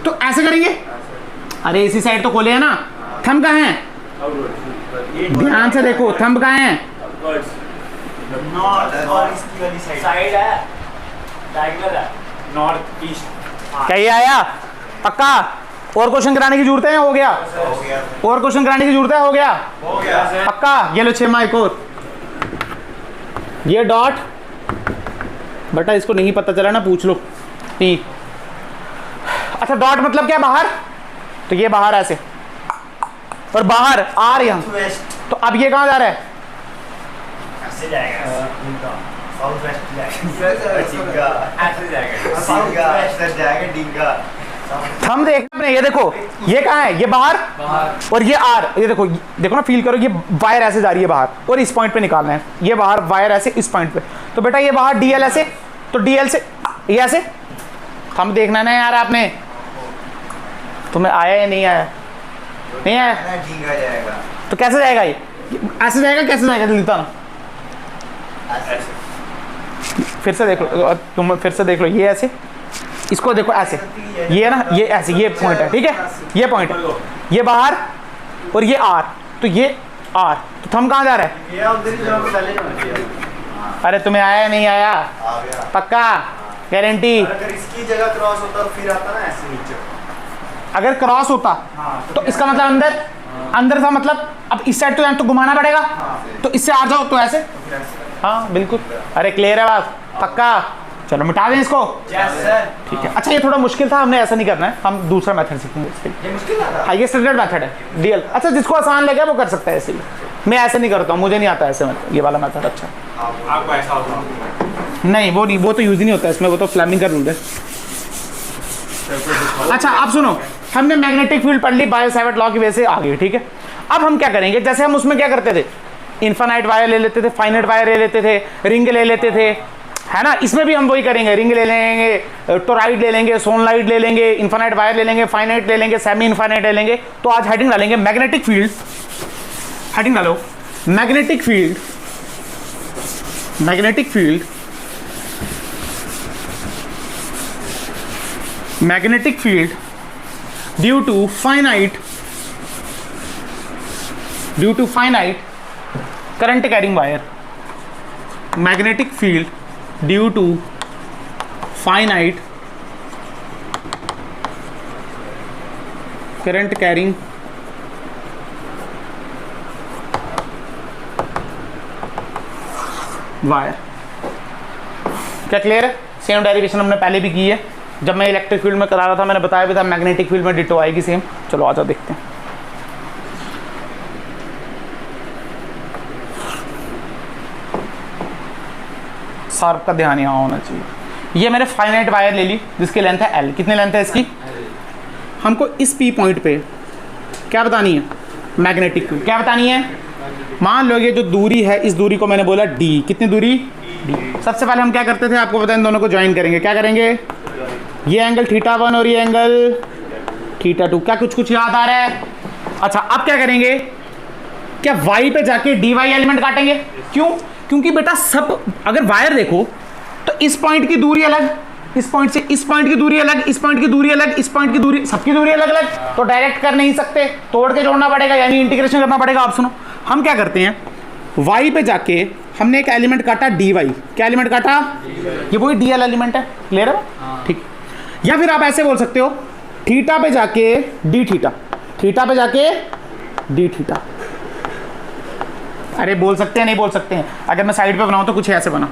Speaker 1: तो ऐसे करेंगे। अरे इसी साइड तो खोले है ना, थंब कहां है, ध्यान से देखो, थंब कहां है,
Speaker 2: नॉर्थ और इसकी वाली साइड है, डायगोनल है, नॉर्थ ईस्ट।
Speaker 1: क्या ये आया, पक्का, और क्वेश्चन कराने की जरूरत है, हो गया, और क्वेश्चन कराने की जरूरत है, हो गया, पक्का। ये लो 6 मार्क और, ये डॉट, बेटा इसको नहीं पता चला ना, पूछ लो। नहीं, अच्छा डॉट मतलब क्या, बाहर, तो ये बाहर ऐसे, और बाहर आर यहाँ, तो अब ये कहाँ जा रहा है,
Speaker 2: ऐसे जाएगा, साउथ वेस्ट जाएगा, ऐसे जाएगा, साउथ वेस्ट जाएगा, डिंगा।
Speaker 1: हम देख अपने, ये देखो ये कहाँ है, ये बाहर, और ये आर, ये देखो, देखो ना, फील करो, ये वायर ऐसे जा रही है बाहर, और इस पॉइंट पे निकालना है, ये बाहर वायर ऐसे इस पॉइंट पे, तो बेटा ये बाहर डीएल ऐसे, तो डीएल से ये ऐसे, हम देखना ना यार आपने, तुम्हें आया या नहीं आया, नहीं आया,
Speaker 2: डिंगा जाएगा,
Speaker 1: तो कैसे जाएगा ये, ऐसे जाएगा, कैसे जाएगा जल्दी बताना, फिर से देख लो, तुम फिर से देख लो, ये ऐसे, इसको देखो ऐसे, ये ना, ये ऐसे, ये पॉइंट है, ठीक है, ये पॉइंट, ये बाहर और ये आर, तो ये आर, तो थंब कहाँ जा रहा है,
Speaker 2: ये उधर ही जाओ, पहले जाओ।
Speaker 1: अरे तुम्हें आया नहीं आया,
Speaker 2: आ गया,
Speaker 1: पक्का, गारंटी।
Speaker 2: अगर इसकी जगह क्रॉस होता तो फिर आता ना ऐसे नीचे,
Speaker 1: अगर क्रॉस होता तो इसका मतलब अंदर, अंदर था मतलब, अब इस साइड तो घुमाना पड़ेगा, तो इससे आ जाओ, तो ऐसे, हाँ बिल्कुल। अरे क्लियर है बात, पक्का, चलो मिटा दें इसको, ठीक है। अच्छा ये थोड़ा मुश्किल था, हमने ऐसा नहीं करना है, हम दूसरा मेथड सीखेंगे इसके लिए,
Speaker 2: ये मुश्किल था,
Speaker 1: हाँ ये स्टैंडर्ड मेथड है डीएल। अच्छा जिसको आसान लगे वो कर सकता है, ऐसे ही, मैं ऐसे नहीं करता हूँ, मुझे नहीं आता ऐसे मेथड, ये वाला मेथड अच्छा,
Speaker 2: आपको ऐसा होता
Speaker 1: नहीं वो नहीं, वो तो यूज ही नहीं होता इसमें, वो तो फ्लेमिंग का रूल है। अच्छा आप सुनो, हमने मैग्नेटिक फील्ड पढ़ ली, बायो सावर्ट लॉ की वजह से आ गई, ठीक है। अब हम क्या करेंगे, जैसे हम उसमें क्या करते थे, इन्फानाइट वायर ले लेते थे, फाइनाइट वायर ले लेते थे, रिंग ले लेते थे, है ना, इसमें भी हम वही करेंगे, रिंग ले लेंगे, टोराइड ले लेंगे, सोनलाइट ले लेंगे, इन्फानाइट वायर ले लेंगे, फाइनाइट ले लेंगे, सेमी इन्फानाइट ले लेंगे। तो आज हेडिंग डालेंगे मैग्नेटिक फील्ड, हेडिंग डालो magnetic field, magnetic field, magnetic field due to finite current carrying wire, magnetic field due to finite current carrying wire. क्या क्लियर है? सेम डेरिवेशन हमने पहले भी की है, जब मैं इलेक्ट्रिक फील्ड में करा रहा था मैंने बताया भी था मैग्नेटिक फील्ड में डिटो आएगी सेम। चलो आ जाओ देखते हैं। शार्प का ध्यान यहाँ होना चाहिए। ये मैंने फाइनाइट वायर ले ली जिसकी लेंथ है L। कितनी लेंथ है इसकी? हमको इस P पॉइंट पे क्या बतानी है? Magnetic field. क्या बतानी है? मान लो ये जो दूरी है इस दूरी को मैंने बोला D। कितनी दूरी? D। सबसे पहले हम क्या करते थे आपको पता है, इन दोनों को ज्वाइन करेंगे। क्या करेंगे? ये एंगल θ1 और ये एंगल θ2। क्या कुछ याद आ रहा है? अच्छा अब क्या करेंगे? क्या y पे जाके dy एलिमेंट काटेंगे? क्यों? क्योंकि बेटा सब अगर वायर देखो तो इस पॉइंट की दूरी अलग, इस पॉइंट से इस पॉइंट की दूरी अलग, इस पॉइंट की दूरी अलग, इस पॉइंट की दूरी, सबकी दूरी अलग अलग, तो डायरेक्ट कर नहीं सकते, तोड़ के जोड़ना पड़ेगा यानी इंटीग्रेशन करना पड़ेगा। आप सुनो हम क्या करते हैं, y पे जाके हमने एक एलिमेंट काटा dy। क्या एलिमेंट काटा? ये वही dl एलिमेंट है। क्लियर है? ठीक। या फिर आप ऐसे बोल सकते हो थीटा पे जाके d थीटा, थीटा पे जाके d थीटा। अरे बोल सकते हैं नहीं बोल सकते हैं? अगर मैं साइड पे बनाऊं तो कुछ ऐसे बना।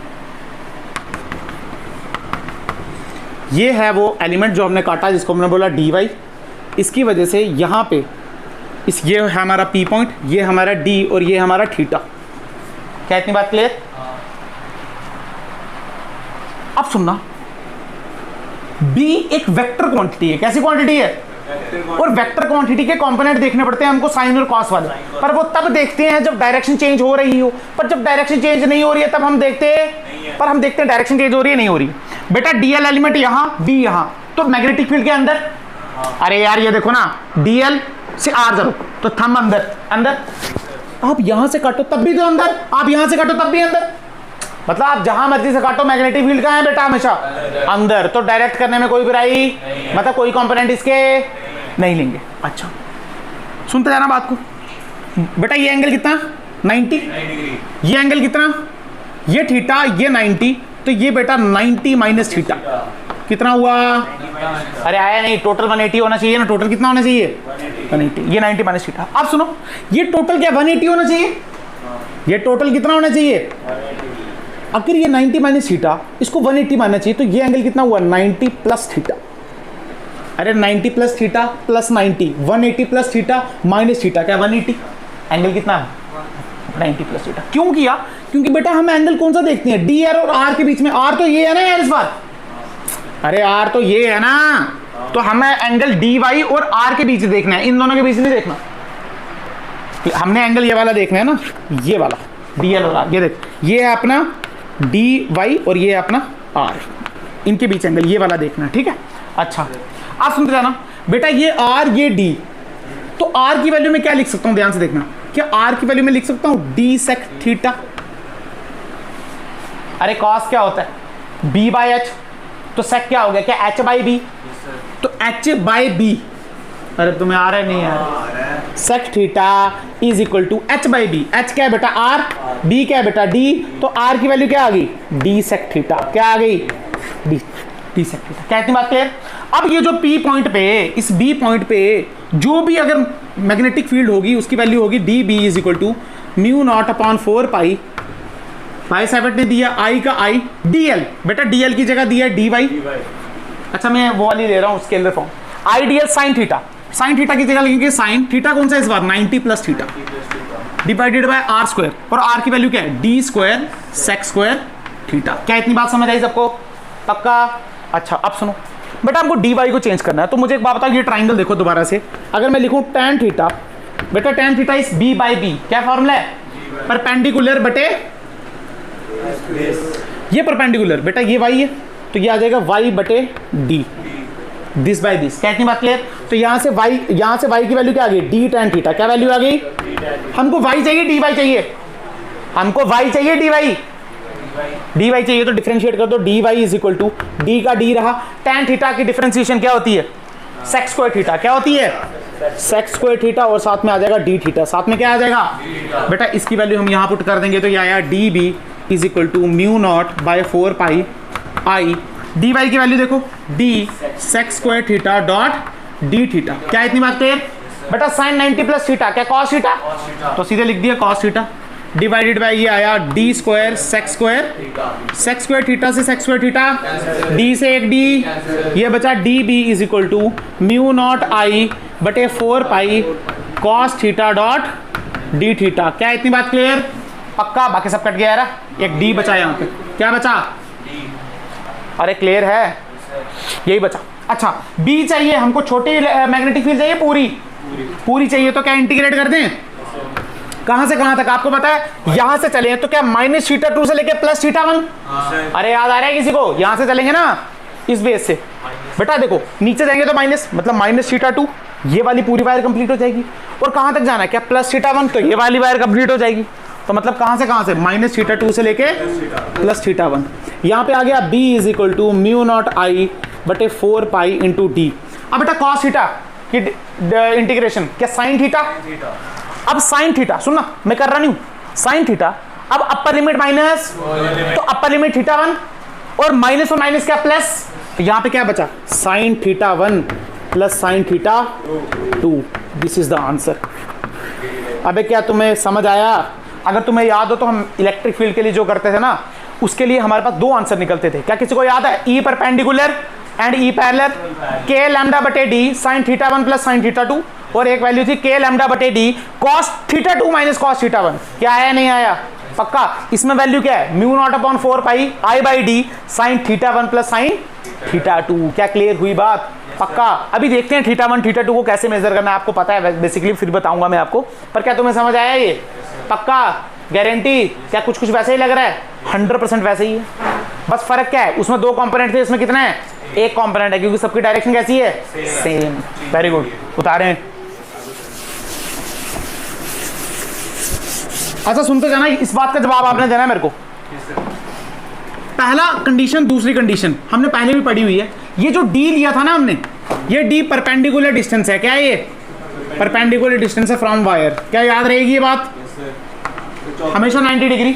Speaker 1: ये है वो एलिमेंट जो हमने काटा जिसको हमने बोला dy। इसकी वजह से यहाँ पे ये है हमारा P पॉइंट, ये हमारा D और ये हमारा थीटा। क्या इतनी बात क्लियर? अब सुनना, B एक वेक्टर क्वांटिटी है। कैसी क्वांटिटी है? और वेक्टर क्वांटिटी के कंपोनेंट देखने पड़ते हैं हमको साइन और कॉस वाले, पर वो तब देखते हैं जब डायरेक्शन चेंज हो रही हो। पर जब डायरेक्शन चेंज नहीं हो रही है तब हम देखते हैं, पर हम देखते हैं डायरेक्शन चेंज हो रही है नहीं हो रही। बेटा डीएल एलिमेंट यहाँ, बी यहाँ, तो मैग्नेटिक फील्ड के अंदर। अरे यार ये देखो ना, डीएल से आर जरूर, तो थंब अंदर अंदर। आप यहां से काटो तब भी तो अंदर, आप यहां से काटो तब भी अंदर। मतलब आप जहां मर्जी से काटो मैग्नेटिक फील्ड कहाँ है बेटा? हमेशा अंदर। तो डायरेक्ट करने में कोई बुराई, मतलब कोई कंपोनेंट इसके नहीं लेंगे। अच्छा सुनते जाना बात को। बेटा ये एंगल कितना? 90। ये एंगल कितना? ये थीटा, ये 90, तो ये बेटा 90 माइनस थीटा कितना हुआ? अरे आया नहीं, टोटल 180 होना चाहिए ना। टोटल कितना होना चाहिए? 180। ये 90 माइनस थीटा। अब सुनो, ये टोटल क्या 180 होना चाहिए? ये टोटल कितना होना चाहिए? अगर ये 90 माइनस थीटा, इसको 180 मानना चाहिए, तो ये एंगल कितना हुआ? 90 प्लस थीटा। अरे 90 plus theta plus 90, 180 plus theta minus theta, क्या 180? एंगल कितना है? 90 प्लस थीटा। क्यों किया? क्योंकि बेटा हम एंगल कौन सा देखते हैं? डी और आर के बीच में। आर तो ये है ना यार इस बार, अरे आर तो ये है ना, तो हमें एंगल डी वाई और आर के बीच देखना है, इन दोनों के बीच नहीं देखना। हमने एंगल ये वाला देखना है ना, ये वाला डी एल और आर। ये देख, ये है अपना डी वाई और ये है अपना आर, इनके बीच एंगल ये वाला देखना है। ठीक है? अच्छा आप सुनते जाना बेटा, ये आर ये डी, तो आर की वैल्यू में क्या लिख सकता हूं? ध्यान से देखना, क्या आर की वैल्यू में लिख सकता हूं डी सेक थीटा। अरे कॉस क्या होता है? बी बाई एच, तो सेक क्या हो गया? क्या एच बाई बी, तो एच बाई बी। अरे तुम्हें आ रहा है नहीं यार? Sec theta is equal to H by B. H क्या है बेटा? आर, बी क्या है बेटा? डी, तो आर की वैल्यू क्या आ गई? D sec theta. क्या आ गई? D sec theta. क्या इतनी बात क्लियर? अब ये जो P पॉइंट पे, इस B पॉइंट पे जो भी अगर मैग्नेटिक फील्ड होगी उसकी वैल्यू होगी D B is equal to mu not upon 4 pi, pi 7 ने दिया आई का आई, डी एल। बेटा डी एल की जगह दिया डी वाई। अच्छा मैं वो वाली ले रहा हूँ scalar form, I D L sine theta. Sine theta की जगह लिखेंगे साइन थीटा कौन सा इस बार? 90 plus theta divided by R square, और आर की वैल्यू क्या है? D square sec square theta. क्या इतनी बात समझ आई सबको? पक्का? अच्छा अब सुनो बेटा, हमको डी वाई को चेंज करना है, तो मुझे एक बात बताओ, ये ट्राइंगल देखो दोबारा से, अगर मैं लिखूं tan थीटा, बेटा tan theta is b by B. क्या फॉर्मूला है? परपेंडिकुलर बटे, ये परपेंडिकुलर बेटा ये y है, तो ये आ जाएगा y बटे d, दिस बाई दिस। क्या इतनी बात क्लियर? तो यहाँ से y की वैल्यू क्या आ गई? d tan theta. क्या वैल्यू आ गई? हमको y चाहिए dy चाहिए, हमको y चाहिए dy चाहिए, तो डिफरेंशिएट कर दो। dy is equal to d का d रहा, tan थीटा की डिफरेंशिएशन क्या होती है? Sec square theta. क्या होती है? सेक स्क्वायर थीटा, और साथ में आ जाएगा d थीटा। साथ में क्या आ जाएगा बेटा? इसकी वैल्यू हम यहाँ पुट कर देंगे, तो ये आया db is equal to mu not by 4 pi I, D Y की वैल्यू देखो, D sec square theta dot D theta. क्या इतनी बात क्लियर बेटा? साइन 90 प्लस थीटा, क्या कॉस थीटा, तो सीधे लिख दिया कॉस थीटा डिवाइडेड बाय ये आया D square sec square theta से सेक स्क्वायर थीटा, डी से एक डी, ये बचा d B is equal to mu naught I बटे 4 pi cos theta dot D theta. क्या इतनी बात क्लियर? पक्का? बाकी सब कट गया यार, एक डी बचा यहाँ पे, क्या बचा? अरे क्लियर है, यही बचा। अच्छा बी चाहिए हमको, छोटी मैग्नेटिक फील्ड चाहिए पूरी चाहिए, तो क्या इंटीग्रेट कर दें? कहां से कहां तक आपको पता है? यहां से चले तो क्या माइनस थीटा 2 से लेके प्लस थीटा 1, अरे याद आ रहा है किसी को? यहां से चलेंगे ना इस बेस से, बेटा देखो नीचे जाएंगे तो माइनस, मतलब माइनस थीटा 2, ये वाली पूरी वायर कंप्लीट हो जाएगी। और कहां तक जाना है? क्या प्लस थीटा 1, तो ये वाली वायर कंप्लीट हो जाएगी। तो मतलब कहां से माइनस थीटा 2 से लेके प्लस थीटा 1। यहां पे आ गया b is equal to mu naught I बटे 4 पाई इंटू डी। अब बेटा कॉस थीटा की इंटीग्रेशन, क्या साइन थीटा? अब साइन थीटा सुनना, मैं कर रहा नहीं हूं, साइन थीटा, अब अपर लिमिट माइनस, तो अपर लिमिट थीटा 1 और माइनस क्या प्लस, तो यहां पे क्या बचा? Sine theta 1 plus sine theta 2, this is the answer. अबे क्या तुम्हें समझ आया? अगर तुम्हें याद हो तो हम इलेक्ट्रिक फील्ड के लिए जो करते थे ना, उसके लिए हमारे पास 2 आंसर निकलते थे। क्या किसी को याद है? E perpendicular and E parallel, के लैम्डा बटे D sine theta 1 plus sine theta 2, और एक वैल्यू थी के लैम्डा बटे D cos theta 2 minus cos theta 1। क्या आया नहीं आया? पक्का? इसमें वैल्यू क्या है? Mu naught upon 4 pi I by D sine theta 1 plus sine theta 2। क्या क्लियर हुई बात? पक्का? अभी देखते हैं थीटा 1 थीटा 2 को कैसे मेजर करना है, आपको पता है बेसिकली, फिर बताऊंगा मैं आपको। पर क्या तुम्हें समझ आया ये? पक्का? गारंटी? क्या कुछ वैसे ही लग रहा है? 100% वैसे ही है, बस फर्क क्या है? उसमें 2 कंपोनेंट थे, इसमें कितना है? 1 कंपोनेंट है, क्योंकि सबकी डायरेक्शन कैसी है? सेम। वेरी गुड, उतारें। अच्छा सुनते जाना, इस बात का जवाब आपने देना है मेरे को। पहला कंडीशन, दूसरी कंडीशन हमने पहले भी पढ़ी हुई है। ये जो डी लिया था ना हमने, ये डी परपेंडिकुलर डिस्टेंस है। क्या है ये? परपेंडिकुलर डिस्टेंस है फ्रॉम वायर। क्या याद रहेगी ये बात? हमेशा 90 डिग्री।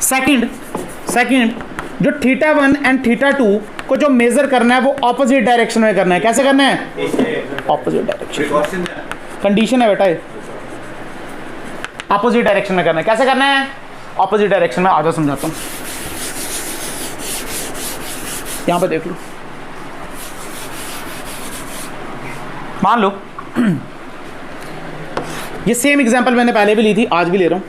Speaker 1: सेकंड जो थीटा 1 एंड थीटा 2 को जो मेजर करना है वो ऑपोजिट डायरेक्शन में करना है। कैसे करना है? Opposite direction. कंडीशन है बेटा, ऑपोजिट डायरेक्शन में करना है। कैसे करना है? ऑपोजिट डायरेक्शन में। आजा समझाता हूं, यहां पे देख लो, मान लो ये सेम एग्जांपल मैंने पहले भी ली थी, आज भी ले रहा हूं।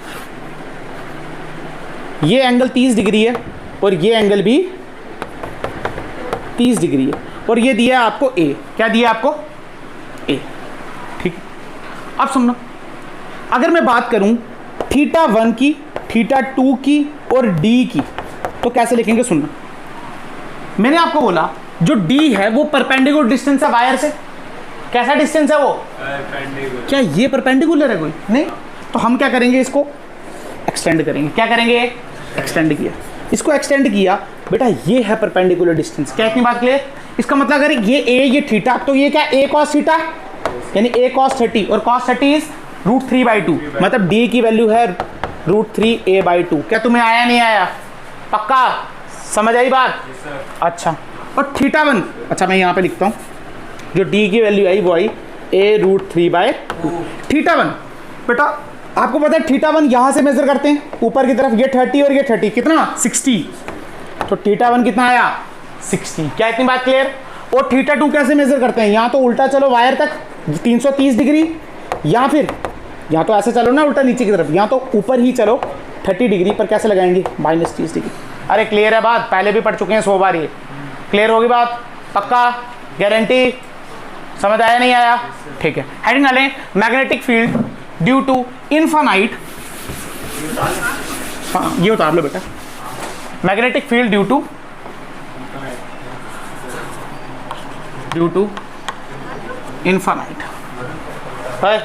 Speaker 1: ये एंगल 30 डिग्री है और ये एंगल भी 30 डिग्री है, और ये दिया आपको ए। क्या दिया आपको? ए। ठीक। अब सुनना, अगर मैं बात करूं थीटा 1 की, थीटा 2 की और डी की, तो कैसे लिखेंगे? सुनना, मैंने आपको बोला जो डी है वो परपेंडिकुलर डिस्टेंस है वायर से। कैसा डिस्टेंस है वो? क्या ये परपेंडिकुलर है कोई? नहीं। तो हम क्या करेंगे? इसको एक्सटेंड करेंगे। क्या करेंगे? एक्सटेंड किया, इसको एक्सटेंड किया बेटा, ये है परपेंडिकुलर डिस्टेंस। क्या इतनी बात क्लियर? इसका मतलब अगर ये ए, ये थीटा, तो ये क्या? ए कॉस थीटा, यानी ए कॉस 30, और कॉस 30 इज √3/2, मतलब डी की वैल्यू है √3a/2। क्या तुम्हें आया नहीं आया? पक्का? समझ आई बात? अच्छा, और थीटा 1, अच्छा मैं यहाँ पे लिखता हूँ, जो डी की वैल्यू आई वो आई a√3/2। थीटा 1 बेटा आपको पता है थीटा 1 यहाँ से मेजर करते हैं ऊपर की तरफ, ये 30 और ये 30, कितना? 60। तो थीटा 1 कितना आया? 60। क्या इतनी बात क्लियर? और थीटा 2 कैसे मेजर करते हैं? यहाँ तो उल्टा चलो वायर तक 330 डिग्री, या फिर यहाँ तो ऐसे चलो ना उल्टा नीचे की तरफ, यहाँ तो ऊपर ही चलो 30 डिग्री पर कैसे लगाएंगे? -30 डिग्री। अरे क्लियर है बात? पहले भी पढ़ चुके हैं 100 बार, ये क्लियर होगी बात? पक्का? गारंटी? समझ आया नहीं आया? ठीक है। हेडिंग डालें, magnetic field due to infinite, हाँ ये उतार लो बेटा, magnetic field due to infinite है।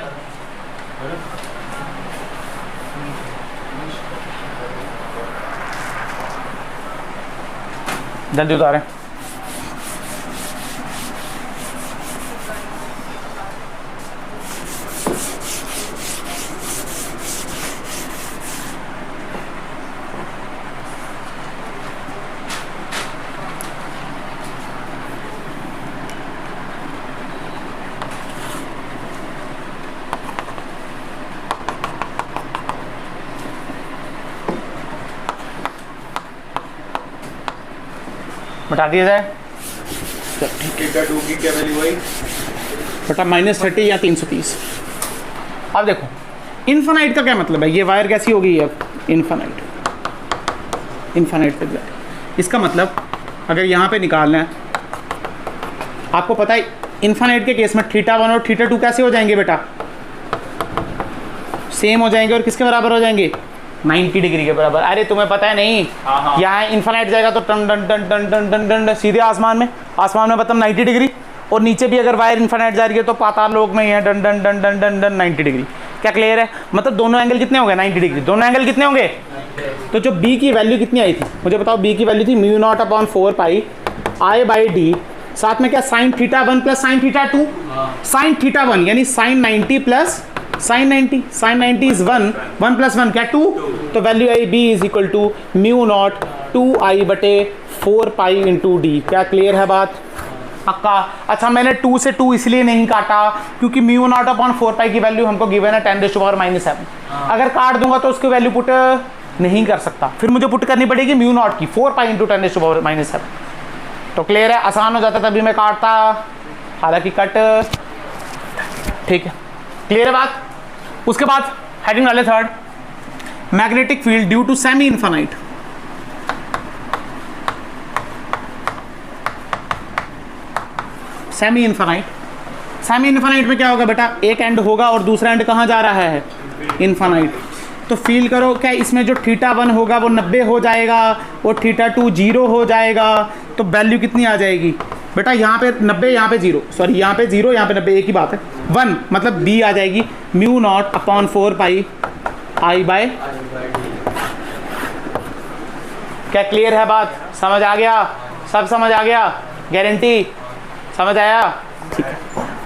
Speaker 1: जल्दी उतारें। हटा दिया जाए
Speaker 2: थीटा 2 की क्या वैल्यू आई
Speaker 1: बटा -30 या 330। अब देखो इन्फानाइट का क्या मतलब है, ये वायर कैसी हो गई है अब इन्फानाइट पे जाए। इसका मतलब अगर यहाँ पे निकालना है, आपको पता है इन्फानाइट के केस में θ1 और θ2 कैसे हो जाएंगे बेटा, सेम हो जाएंगे और किसके बराबर हो जाएंगे 90 डिग्री के बराबर। अरे तुम्हें पता है नहीं, यहाँ इन्फानाइट जाएगा तो टन टन टन टन टन टन टन सीधे आसमान में मतलब 90 डिग्री, और नीचे भी अगर वायर इन्फानाइट जा रही है तो पाताल लोक में ही है done done done done done done 90 degree. क्या क्लियर है? मतलब दोनों एंगल कितने हो गए 90 डिग्री, दोनों एंगल कितने होंगे। तो जो b की वैल्यू कितनी आई थी मुझे बताओ, b की वैल्यू थी μ0/4 पाई I/d, साथ में क्या sin θ1 प्लस sin θ2, sin θ1 यानी sin 90 plus sin 90, sin 90 is 1 plus 1 क्या 2, तो value I b is equal to μ0 2I/4 pi into d. क्या क्लियर है बात? पक्का? अच्छा मैंने 2 से 2 इसलिए नहीं काटा क्योंकि μ0/4 पाई की वैल्यू हमको गिवन है 10⁻⁻7। अगर काट दूंगा तो उसकी वैल्यू पुट नहीं कर सकता, फिर मुझे पुट करनी पड़ेगी μ0 की 4 पाई इंटू 10⁻⁻7। तो क्लियर है, आसान हो जाता तभी मैं काटता, हालांकि कट ठीक है। क्लियर है बात? उसके बाद हेडिंग डाले third, magnetic field due to semi infinite. Semi infinite में क्या होगा बेटा, एक एंड होगा और दूसरा एंड कहाँ जा रहा है इन्फानाइट। तो फील करो क्या इसमें जो θ1 होगा वो 90 हो जाएगा और θ2 0 हो जाएगा, तो वैल्यु कितनी आ जाएगी बेटा, यहाँ पे 90 यहाँ पे 0, सॉरी यहाँ पे 0 यहाँ पे 90, एक ही बात है 1, मतलब b आ जाएगी μ0/4 पाई I/। क्या क्लियर है बात? समझ आ गया? सब समझ आ गया? गारंटी समझ आया? ठीक है,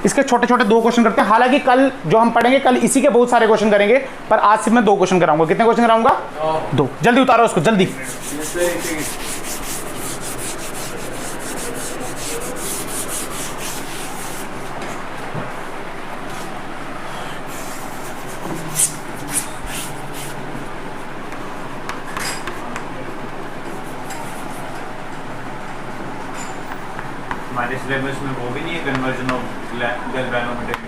Speaker 1: इसके छोटे छोटे 2 क्वेश्चन करते हैं। हालांकि कल जो हम पढ़ेंगे कल इसी के बहुत सारे क्वेश्चन करेंगे, पर आज सिर्फ मैं 2 क्वेश्चन कराऊंगा। कितने क्वेश्चन कराऊंगा? 2। जल्दी उतारो उसको जल्दी।
Speaker 2: हमारे सिलेबस में वो भी नहीं है कन्वर्जन ऑफ गैल्वेनोमेट्रिक,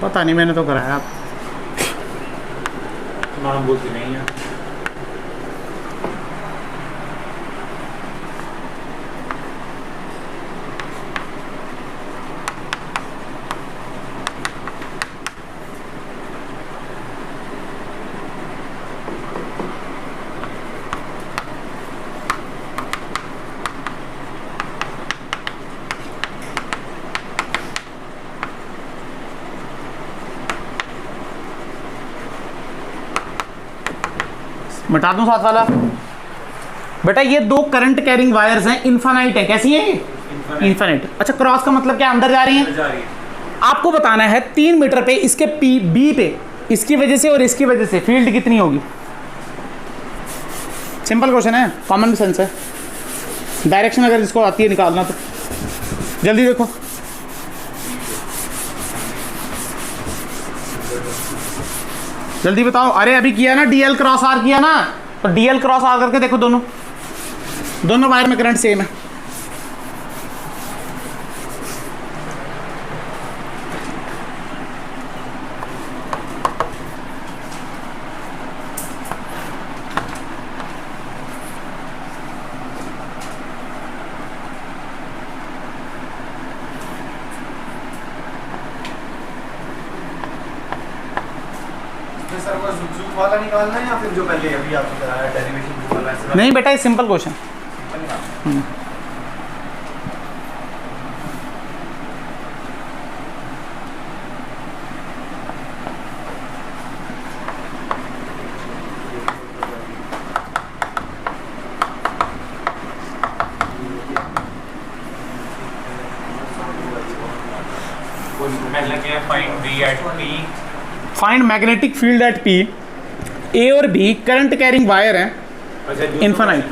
Speaker 1: पता नहीं, मैंने तो कराया।
Speaker 2: नाम बोलती नहीं है।
Speaker 1: बता दूं साथ वाला बेटा, ये 2 करंट कैरिंग वायर्स हैं, इन्फानाइट है। कैसी है? इन्फानाइट। अच्छा क्रॉस का मतलब क्या, अंदर जा रही हैं? आपको बताना है 3 मीटर पे इसके बी पे इसकी वजह से और इसकी वजह से फील्ड कितनी होगी। सिंपल क्वेश्चन है, कॉमन सेंस है, डायरेक्शन अगर इसको आती है निकालना तो जल्दी देखो। जल्दी बताओ। अरे अभी किया ना DL क्रॉस R किया ना, तो DL क्रॉस R करके देखो, दोनों वायर में करंट सेम है।
Speaker 2: सर वो ज़ूम वाला निकालना है या फिर जो पहले अभी आपने कराया डेरिवेशन वाला?
Speaker 1: नहीं बेटा, ये सिंपल क्वेश्चन।
Speaker 2: पहला क्या है, find B at P।
Speaker 1: Find magnetic field at P। A और B करंट कैरिंग वायर हैं,
Speaker 2: अच्छा
Speaker 1: इन्फानाइट।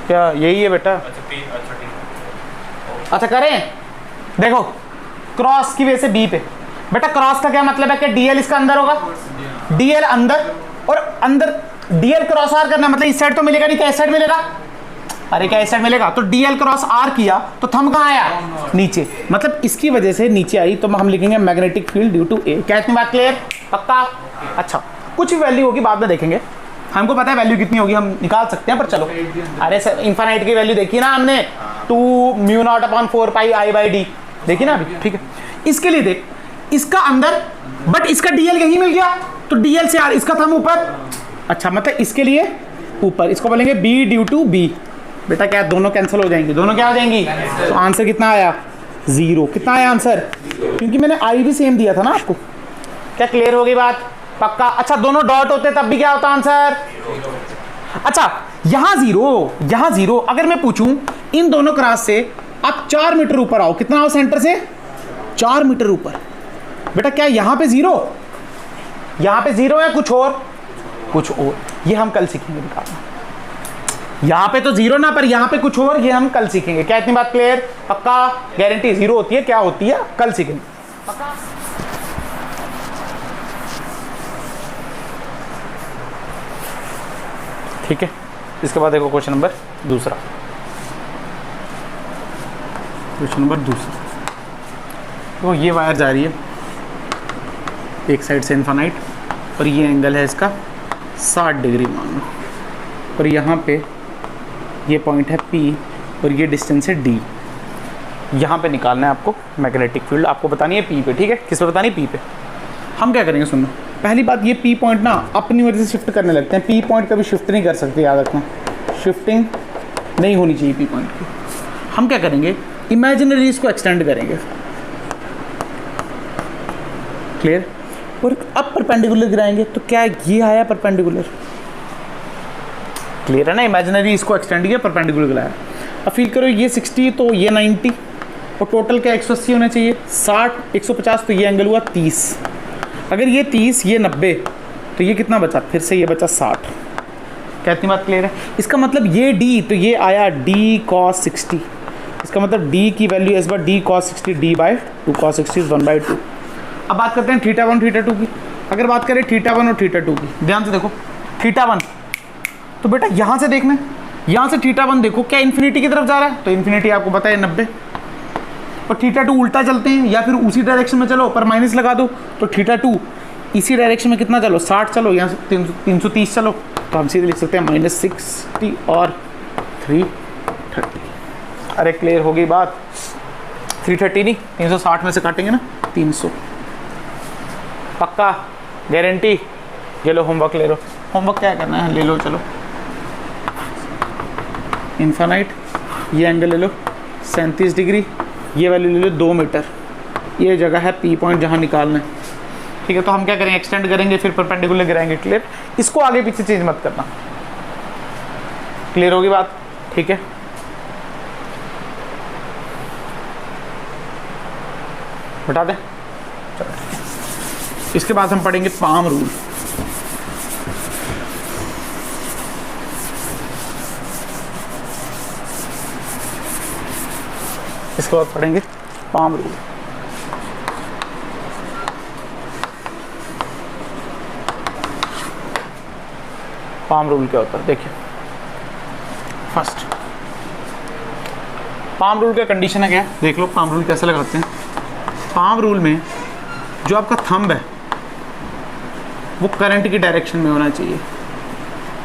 Speaker 1: क्या यही है बेटा?
Speaker 2: अच्छा P, अच्छा ठीक है।
Speaker 1: अच्छा करें, देखो क्रॉस की वजह से B पे बेटा, क्रॉस का क्या मतलब है कि DL इसका अंदर होगा, DL अंदर, और अंदर DL क्रॉस R करना मतलब इस साइड तो मिलेगा नहीं, क्या इस साइड मिलेगा? अरे क्या इस साइड मिलेगा, तो DL क्रॉस R किया तो थंब कहाँ आया, नीचे, मतलब इसकी वजह से नीचे आई, तो हम लिखेंगे magnetic field due to A। क्या इतनी बात क्लियर, पक्का। अच्छा कुछ भी वैल्यू होगी बाद में देखेंगे, हमको पता है वैल्यू कितनी होगी, हम निकाल सकते हैं, पर चलो। अरे सर इन्फिनिट की वैल्यू देखी ना हमने, 2μ0/4πi/d देखी ना अभी, ठीक है। इसके लिए देख, इसका अंदर बट इसका DL यही मिल गया, तो DL से R, इसका थंब ऊपर, अच्छा मतलब इसके लिए ऊपर, इसको बोलेंगे B ड्यू टू B। बेटा क्या दोनों कैंसिल हो जाएंगी, दोनों क्या हो जाएंगी, तो आंसर कितना आया, 0। कितना आया आंसर, क्योंकि मैंने I भी सेम दिया था ना आपको। क्या क्लियर हो गई बात, पक्का। अच्छा दोनों डॉट होते तब भी क्या होता आंसर, अच्छा यहां 0, यहां 0। अगर मैं पूछूं इन दोनों क्रॉस से आप 4 मीटर ऊपर आओ, कितना आओ सेंटर से, 4 मीटर ऊपर, बेटा क्या यहां पे 0, यहां पे 0 है, कुछ और, कुछ और, ये हम कल सीखेंगे दिखाना। यहां पे तो 0 ना, पर यहां पे कुछ और, ये हम कल सीखेंगे। क्या इतनी बात क्लियर, पक्का, गारंटी। 0 होती है, क्या होती है, कल सीखेंगे, पक्का। ठीक है, इसके बाद देखो क्वेश्चन नंबर दूसरा, क्वेश्चन नंबर दूसरा। तो ये वायर जा रही है एक साइड से इनफाइनाइट, और ये एंगल है इसका 60 डिग्री मान लो, और यहाँ पे ये पॉइंट है P और ये डिस्टेंस है D। यहाँ पे निकालना है आपको मैग्नेटिक फील्ड, आपको बतानी है P पे, ठीक है। किस पे बतानी है, P पे। हम क्या करेंगे सुनो, पहली बात ये P पॉइंट ना अपनी मर्जी से शिफ्ट करने लगते हैं, P पॉइंट कभी शिफ्ट नहीं कर सकते, याद रखना, शिफ्टिंग नहीं होनी चाहिए P पॉइंट की। हम क्या करेंगे, इमेजिनरीज को एक्सटेंड करेंगे, क्लियर। और अब परपेंडिकुलर गिराएंगे, तो क्या ये आया परपेंडिकुलर, क्लियर है ना, इमेजिनरी इसको एक्सटेंड किया, परपेंडिकुलर गिराया। अब फील करो ये 60 तो ये 90, और टोटल क्या 180 होना चाहिए, 60 150, तो ये एंगल हुआ 30। अगर ये 30 ये 90, तो ये कितना बचा, फिर से ये बचा 60। क्या इतनी बात क्लियर है। इसका मतलब ये D, तो ये आया D cos 60, इसका मतलब D की वैल्यू इस बार D cos 60, D/2, cos 60 is 1/2। अब बात करते हैं θ1 θ2 की। अगर बात करें θ1 और θ2 की, ध्यान से देखो, θ1 तो बेटा यहाँ से देखना, यहाँ से θ1 देखो, क्या इन्फिनिटी की तरफ जा रहा है, तो इन्फिनिटी आपको पता है 90, और θ2 उल्टा चलते हैं, या फिर उसी डायरेक्शन में चलो पर माइनस लगा दो, तो θ2 इसी डायरेक्शन में कितना चलो, 60 चलो, यहाँ से 330 चलो, तो हम सीधे लिख सकते हैं -60 और 330। अरे क्लियर हो गई बात, 330 नहीं 360 में से काटेंगे ना 300, पक्का, गारंटी। ये लो होमवर्क ले लो, होमवर्क क्या करना है ले लो, चलो इनफाइनाइट, ये एंगल ले लो 37 डिग्री, ये वैल्यू ले लो 2 मीटर, ये जगह है P पॉइंट जहाँ निकालना है, ठीक है। तो हम क्या करेंगे, एक्सटेंड करेंगे, फिर परपेंडिकुलर गिराएंगे, क्लियर। इसको आगे पीछे चेंज मत करना, क्लियर होगी बात, ठीक है। बता दें, इसके बाद हम पढ़ेंगे पाम रूल। इसके बाद पढ़ेंगे पाम रूल। पाम रूल क्या होता है, देखिए। फर्स्ट पाम रूल का कंडीशन है क्या, देख लो पाम रूल कैसे लगाते हैं। पाम रूल में जो आपका थंब है वो करंट की डायरेक्शन में होना चाहिए,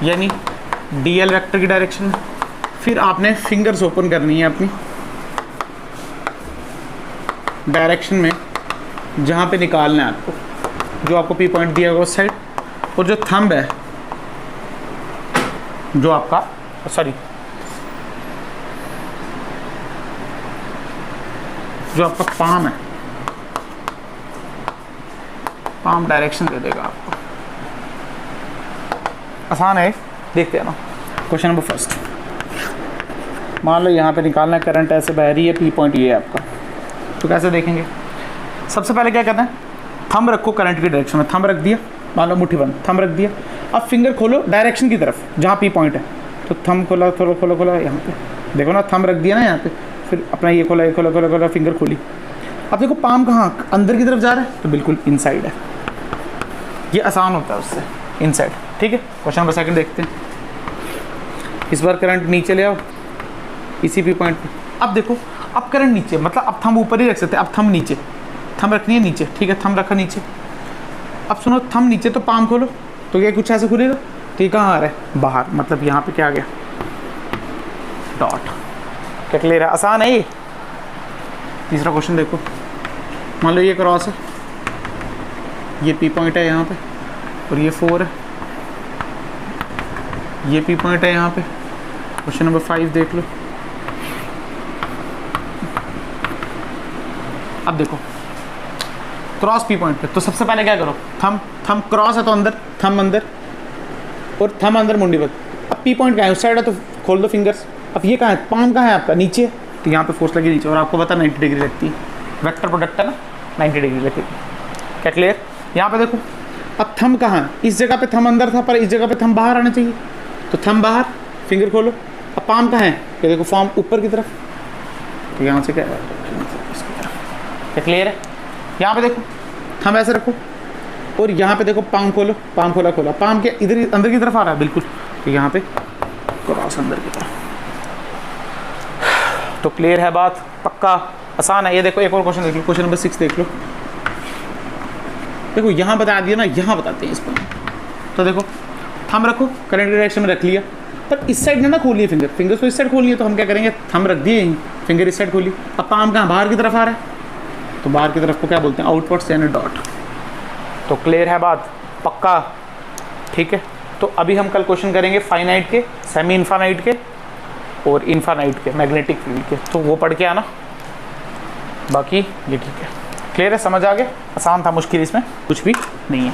Speaker 1: यानी DL वेक्टर की डायरेक्शन में। फिर आपने फिंगर्स ओपन करनी है अपनी डायरेक्शन में जहाँ पे निकालना है आपको, जो आपको P पॉइंट दिया होगा उस साइड। और जो थंब है, जो आपका जो आपका पाम है, पाम डायरेक्शन दे देगा आपको। आसान है, देखते हैं ना। क्वेश्चन नंबर फर्स्ट, मान लो यहाँ पे निकालना है, करंट ऐसे बह रही है, P पॉइंट ये है आपका, तो कैसे देखेंगे। सबसे पहले क्या करना है, थंब रखो करंट की डायरेक्शन में, थंब रख दिया, मान लो मुट्ठी बंद, थंब रख दिया। अब फिंगर खोलो डायरेक्शन की तरफ जहाँ P पॉइंट है, तो थंब खोला खोला यहाँ पे देखो ना, थंब रख दिया ना यहाँ पे, फिर अपना ये खोला खोला फिंगर खोली। अब देखो पाम कहाँ, अंदर की तरफ जा रहा है, तो बिल्कुल इनसाइड है, ये आसान होता है उससे, इनसाइड, ठीक है। क्वेश्चन नंबर सेकंड देखते हैं। इस बार करंट नीचे ले आओ, इसी पी पॉइंट पे। अब देखो, अब करंट नीचे, मतलब अब थंब ऊपर ही रख सकते हैं, अब थंब नीचे, थंब रखनी है नीचे, ठीक है, थंब रखा नीचे। अब सुनो, थंब नीचे तो पाम खोलो, तो क्या कुछ ऐसे खुलेगा, तो ये कहाँ आ रहा है, बाहर, मतलब यहाँ पे क्या आ गया, डॉट। क्या क्लियर है, आसान है ये। तीसरा क्वेश्चन देखो, मान लो ये क्रॉस है, ये पी पॉइंट है यहाँ पे, और ये 4 है, ये पी पॉइंट है यहाँ पे। क्वेश्चन नंबर 5 देख लो। अब देखो क्रॉस पी पॉइंट पे, तो सबसे पहले क्या करो, थंब क्रॉस है तो अंदर, थंब अंदर, और थंब अंदर मुंडी पर। अब पी पॉइंट कहाँ है, उस साइड है तो खोल दो फिंगर्स। अब ये कहाँ है, पाम कहाँ है आपका, नीचे, तो यहाँ पे फोर्स लगी नीचे, और आपको पता 90 डिग्री लगती है, वेक्टर प्रोडक्ट है ना, 90 डिग्री लगती है। क्या क्लियर। यहाँ पे देखो, अब थंब कहाँ है, इस जगह पे थंब अंदर था, पर इस जगह पे थंब बाहर आना चाहिए, तो थंब बाहर, फिंगर खोलो। अब पाम कहाँ है, ये देखो फॉर्म ऊपर की तरफ, तो यहाँ से क्या, क्या क्लियर है। यहाँ पे देखो थंब ऐसे रखो, और यहाँ पे देखो पाम खोलो, पाम खोला खोला, पाम के इधर अंदर की तरफ आ रहा है बिल्कुल, तो यहाँ पे क्रॉस अंदर की तरफ। तो क्लियर है बात, पक्का आसान है। ये देखो एक और क्वेश्चन देख लो, क्वेश्चन नंबर 6 देख लो। देखो यहाँ बता दिया ना, यहाँ बताते हैं इस पर। तो देखो थंब रखो, करंट डायरेक्शन में रख लिया, पर इस साइड ना खोलिए फिंगर, फिंगर तो इस साइड खोलिए, तो हम क्या करेंगे, थंब रख दिए यहीं, फिंगर इस साइड खोलिए। अब पाम कहाँ, बाहर की तरफ आ रहा है, तो बाहर की तरफ को क्या बोलते हैं, आउटवर्ड्स यानी डॉट। तो क्लियर है बात, पक्का, ठीक है। तो अभी हम कल क्वेश्चन करेंगे फाइनाइट के, सेमी इन्फानाइट के और इन्फानाइट के, मैग्नेटिक फील्ड के, तो वो पढ़ के आना। बाकी ये ठीक है, क्लियर है, समझ आ गया, आसान था, मुश्किल इसमें कुछ भी नहीं है।